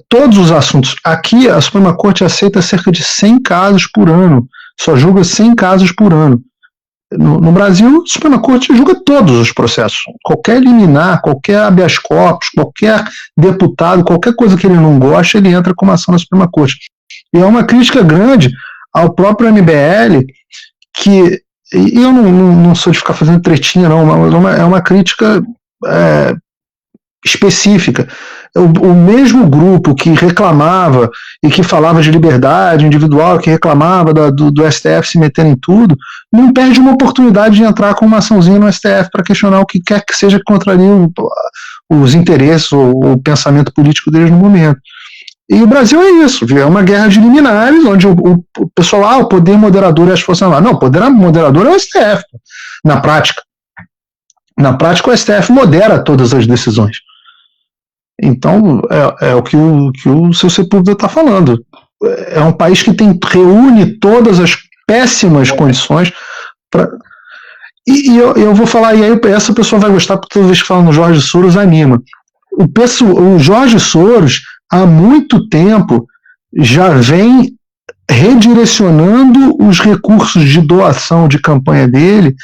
todos os assuntos. Aqui a Suprema Corte aceita cerca de 100 casos por ano, só julga 100 casos por ano. No Brasil, a Suprema Corte julga todos os processos. Qualquer liminar, qualquer habeas corpus, qualquer deputado, qualquer coisa que ele não goste, ele entra com uma ação na Suprema Corte. E é uma crítica grande ao próprio MBL, que, e eu não sou de ficar fazendo tretinha, não, mas é uma crítica específica. O mesmo grupo que reclamava e que falava de liberdade individual, que reclamava do STF se meter em tudo, não perde uma oportunidade de entrar com uma açãozinha no STF para questionar o que quer que seja que contraria os interesses ou o pensamento político deles no momento. E o Brasil é isso, é uma guerra de liminares, onde o pessoal, o poder moderador e as forças armadas. Não, o poder moderador é o STF, na prática. Na prática, o STF modera todas as decisões. Então, é o que o seu Sepúlveda está falando. É um país que reúne todas as péssimas condições para... E eu vou falar, e aí essa pessoa vai gostar, porque toda vez que fala no Jorge Soros, anima. O Jorge Soros, há muito tempo, já vem redirecionando os recursos de doação de campanha dele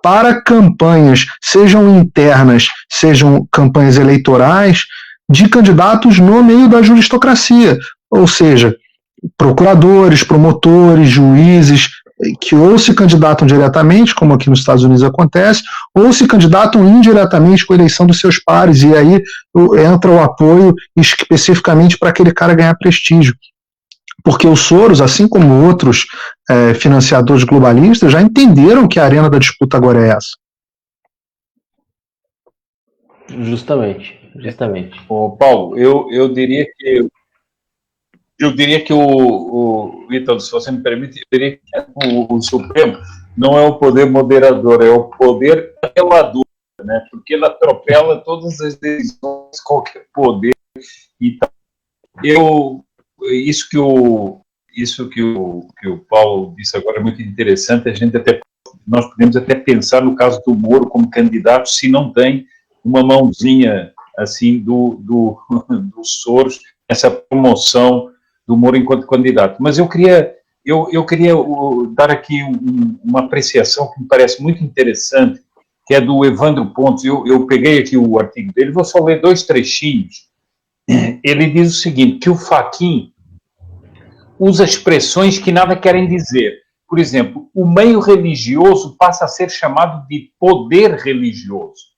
para campanhas, sejam internas, sejam campanhas eleitorais, de candidatos no meio da juristocracia, ou seja, procuradores, promotores, juízes, que ou se candidatam diretamente, como aqui nos Estados Unidos acontece, ou se candidatam indiretamente com a eleição dos seus pares, e aí entra o apoio especificamente para aquele cara ganhar prestígio. Porque o Soros, assim como outros financiadores globalistas, já entenderam que a arena da disputa agora é essa. Justamente. justamente. Paulo, eu diria que o Ítalo, se você me permite, eu diria que o Supremo não é o poder moderador, é o poder apelador, né? Porque ele atropela todas as decisões, qualquer poder. Então, isso que o Paulo disse agora é muito interessante. Nós podemos até pensar no caso do Moro como candidato, se não tem uma mãozinha assim do Soros, essa promoção do Moro enquanto candidato. Mas eu queria dar aqui uma apreciação que me parece muito interessante, que é do Evandro Pontes. Eu peguei aqui o artigo dele, vou só ler 2 trechinhos. Ele diz o seguinte, que o Fachin usa expressões que nada querem dizer. Por exemplo, o meio religioso passa a ser chamado de poder religioso.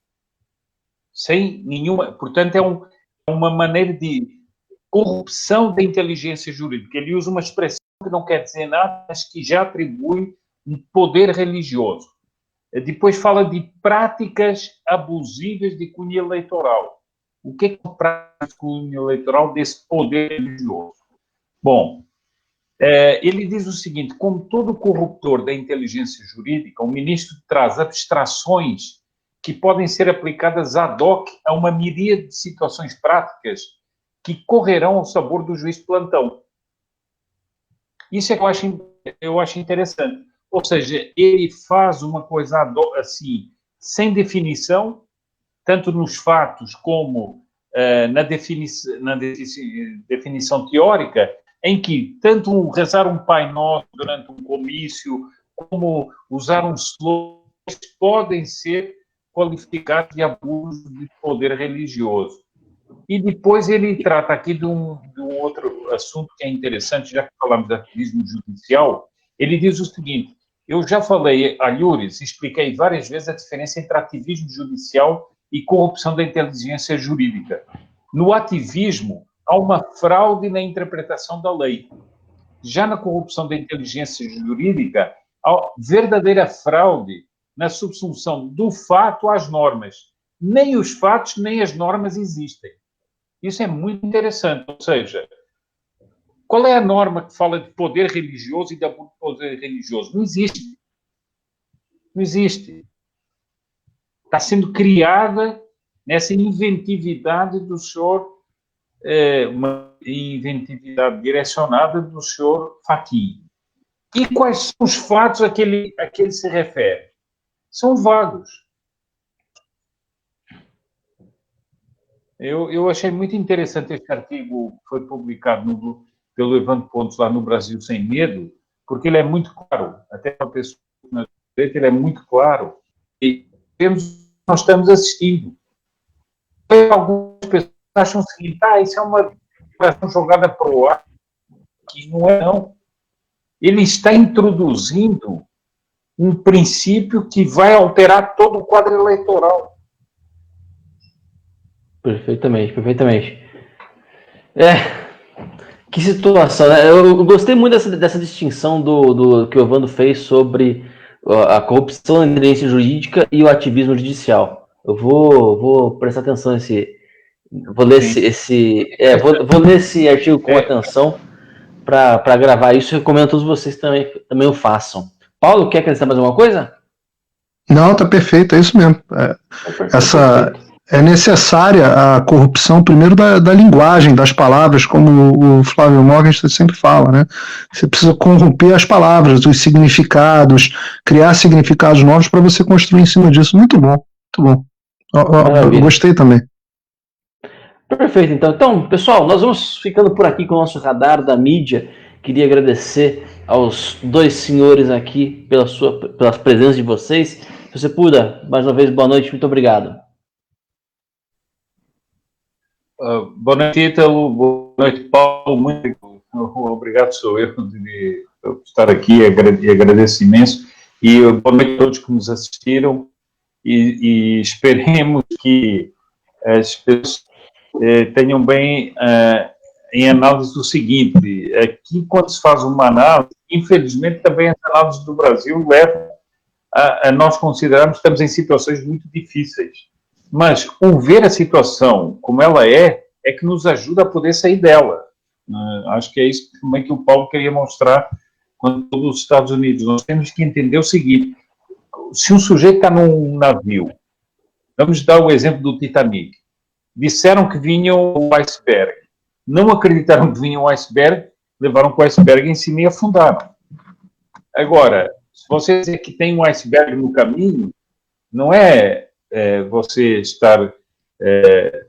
Sem nenhuma... Portanto, é uma maneira de corrupção da inteligência jurídica. Ele usa uma expressão que não quer dizer nada, mas que já atribui um poder religioso. Depois fala de práticas abusivas de cunho eleitoral. O que é a prática de cunho eleitoral desse poder religioso? Bom, ele diz o seguinte, como todo corruptor da inteligência jurídica, o ministro traz abstrações que podem ser aplicadas ad hoc a uma miríade de situações práticas que correrão ao sabor do juiz de plantão. Isso é que eu acho interessante. Ou seja, ele faz uma coisa assim, sem definição, tanto nos fatos como na definição teórica, em que tanto rezar um Pai Nosso durante um comício, como usar um slogan, podem ser qualificados de abuso de poder religioso. E depois ele trata aqui de um outro assunto que é interessante, já que falamos de ativismo judicial. Ele diz o seguinte, eu já falei a Lures, expliquei várias vezes a diferença entre ativismo judicial e corrupção da inteligência jurídica. No ativismo, há uma fraude na interpretação da lei. Já na corrupção da inteligência jurídica, há verdadeira fraude na subsunção do fato às normas. Nem os fatos, nem as normas existem. Isso é muito interessante. Ou seja, qual é a norma que fala de poder religioso e de abuso de poder religioso? Não existe. Não existe. Está sendo criada nessa inventividade do senhor, uma inventividade direcionada do senhor Fachin. E quais são os fatos a que ele se refere? São vagos. Eu achei muito interessante este artigo que foi publicado pelo Evandro Pontes lá no Brasil Sem Medo, porque ele é muito claro, até para a pessoa que não é direito, ele é muito claro. E nós estamos assistindo. Algumas pessoas acham o seguinte, isso é uma operação jogada para o ar, que não é, não. Ele está introduzindo um princípio que vai alterar todo o quadro eleitoral. Perfeitamente. Que situação, né? Eu gostei muito dessa distinção do que o Evandro fez sobre a corrupção da inteligência jurídica e o ativismo judicial. Eu vou prestar atenção vou ler vou ler esse artigo com atenção para gravar isso. Eu recomendo a todos vocês também o façam. Paulo, quer acrescentar mais alguma coisa? Não, tá perfeito, é isso mesmo. É necessária a corrupção, primeiro, da linguagem, das palavras, como o Flávio Morgenstern sempre fala, né? Você precisa corromper as palavras, os significados, criar significados novos para você construir em cima disso. Muito bom, muito bom. Eu gostei também. Perfeito, então, pessoal, nós vamos ficando por aqui com o nosso radar da mídia. Queria agradecer aos dois senhores aqui pelas presenças de vocês. Se você puder, mais uma vez, boa noite, muito obrigado. Boa noite, Ítalo. Boa noite, Paulo. Muito obrigado, sou eu, de estar aqui e agradeço imenso. E boa noite a todos que nos assistiram e esperemos que as pessoas tenham bem em análise do seguinte, aqui quando se faz uma análise, infelizmente também as análises do Brasil levam a nós considerarmos que estamos em situações muito difíceis. Mas o ver a situação como ela é que nos ajuda a poder sair dela. Acho que é isso também que o Paulo queria mostrar quando falou dos Estados Unidos. Nós temos que entender o seguinte: se um sujeito está num navio, vamos dar o exemplo do Titanic, disseram que vinha o iceberg, não acreditaram que vinha o iceberg, levaram com o iceberg em cima e afundaram. Agora, se você dizer que tem um iceberg no caminho, não é você estar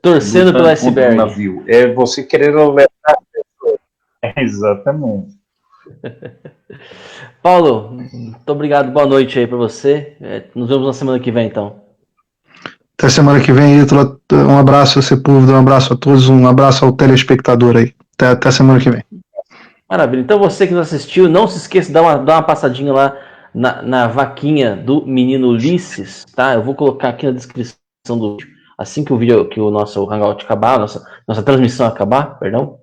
torcendo pelo iceberg. Um navio, é você querer levar as pessoas. Exatamente. Paulo, muito obrigado, boa noite aí para você. Nos vemos na semana que vem, então. Até semana que vem, Ítalo. Um abraço a Sepúlveda, um abraço a todos, um abraço ao telespectador aí. Até semana que vem. Maravilha. Então você que nos assistiu, não se esqueça de dar uma passadinha lá na vaquinha do menino Ulisses, tá? Eu vou colocar aqui na descrição do vídeo, assim que o nosso Hangout acabar, nossa transmissão acabar, perdão.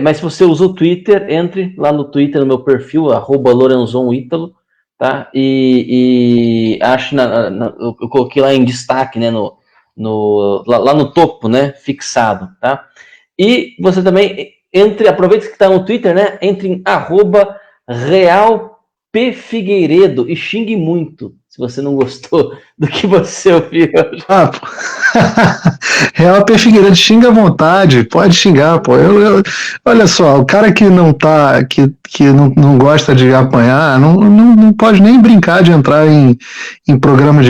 Mas se você usa o Twitter, entre lá no Twitter, no meu perfil, @LorenzonItalo, tá? E acho eu coloquei lá em destaque, né? Lá no topo, né? Fixado, tá? E você também aproveita que está no Twitter, né? Entre em @RealPFigueiredo e xingue muito, se você não gostou do que você ouviu. Real P. Figueiredo, xinga à vontade, pode xingar, pô. Olha só, o cara que não tá, que não gosta de apanhar, não pode nem brincar de entrar em programa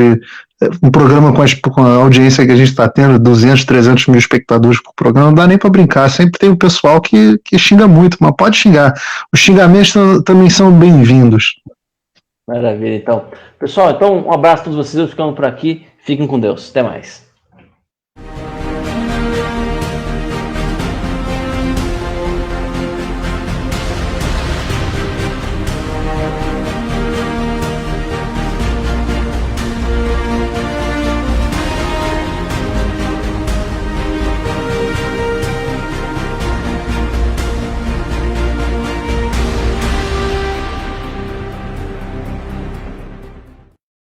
um programa com a audiência que a gente está tendo, 200, 300 mil espectadores por programa, não dá nem para brincar. Sempre tem o pessoal que xinga muito, mas pode xingar. Os xingamentos também são bem-vindos. Maravilha, então. Pessoal, um abraço a todos vocês, ficando por aqui. Fiquem com Deus. Até mais.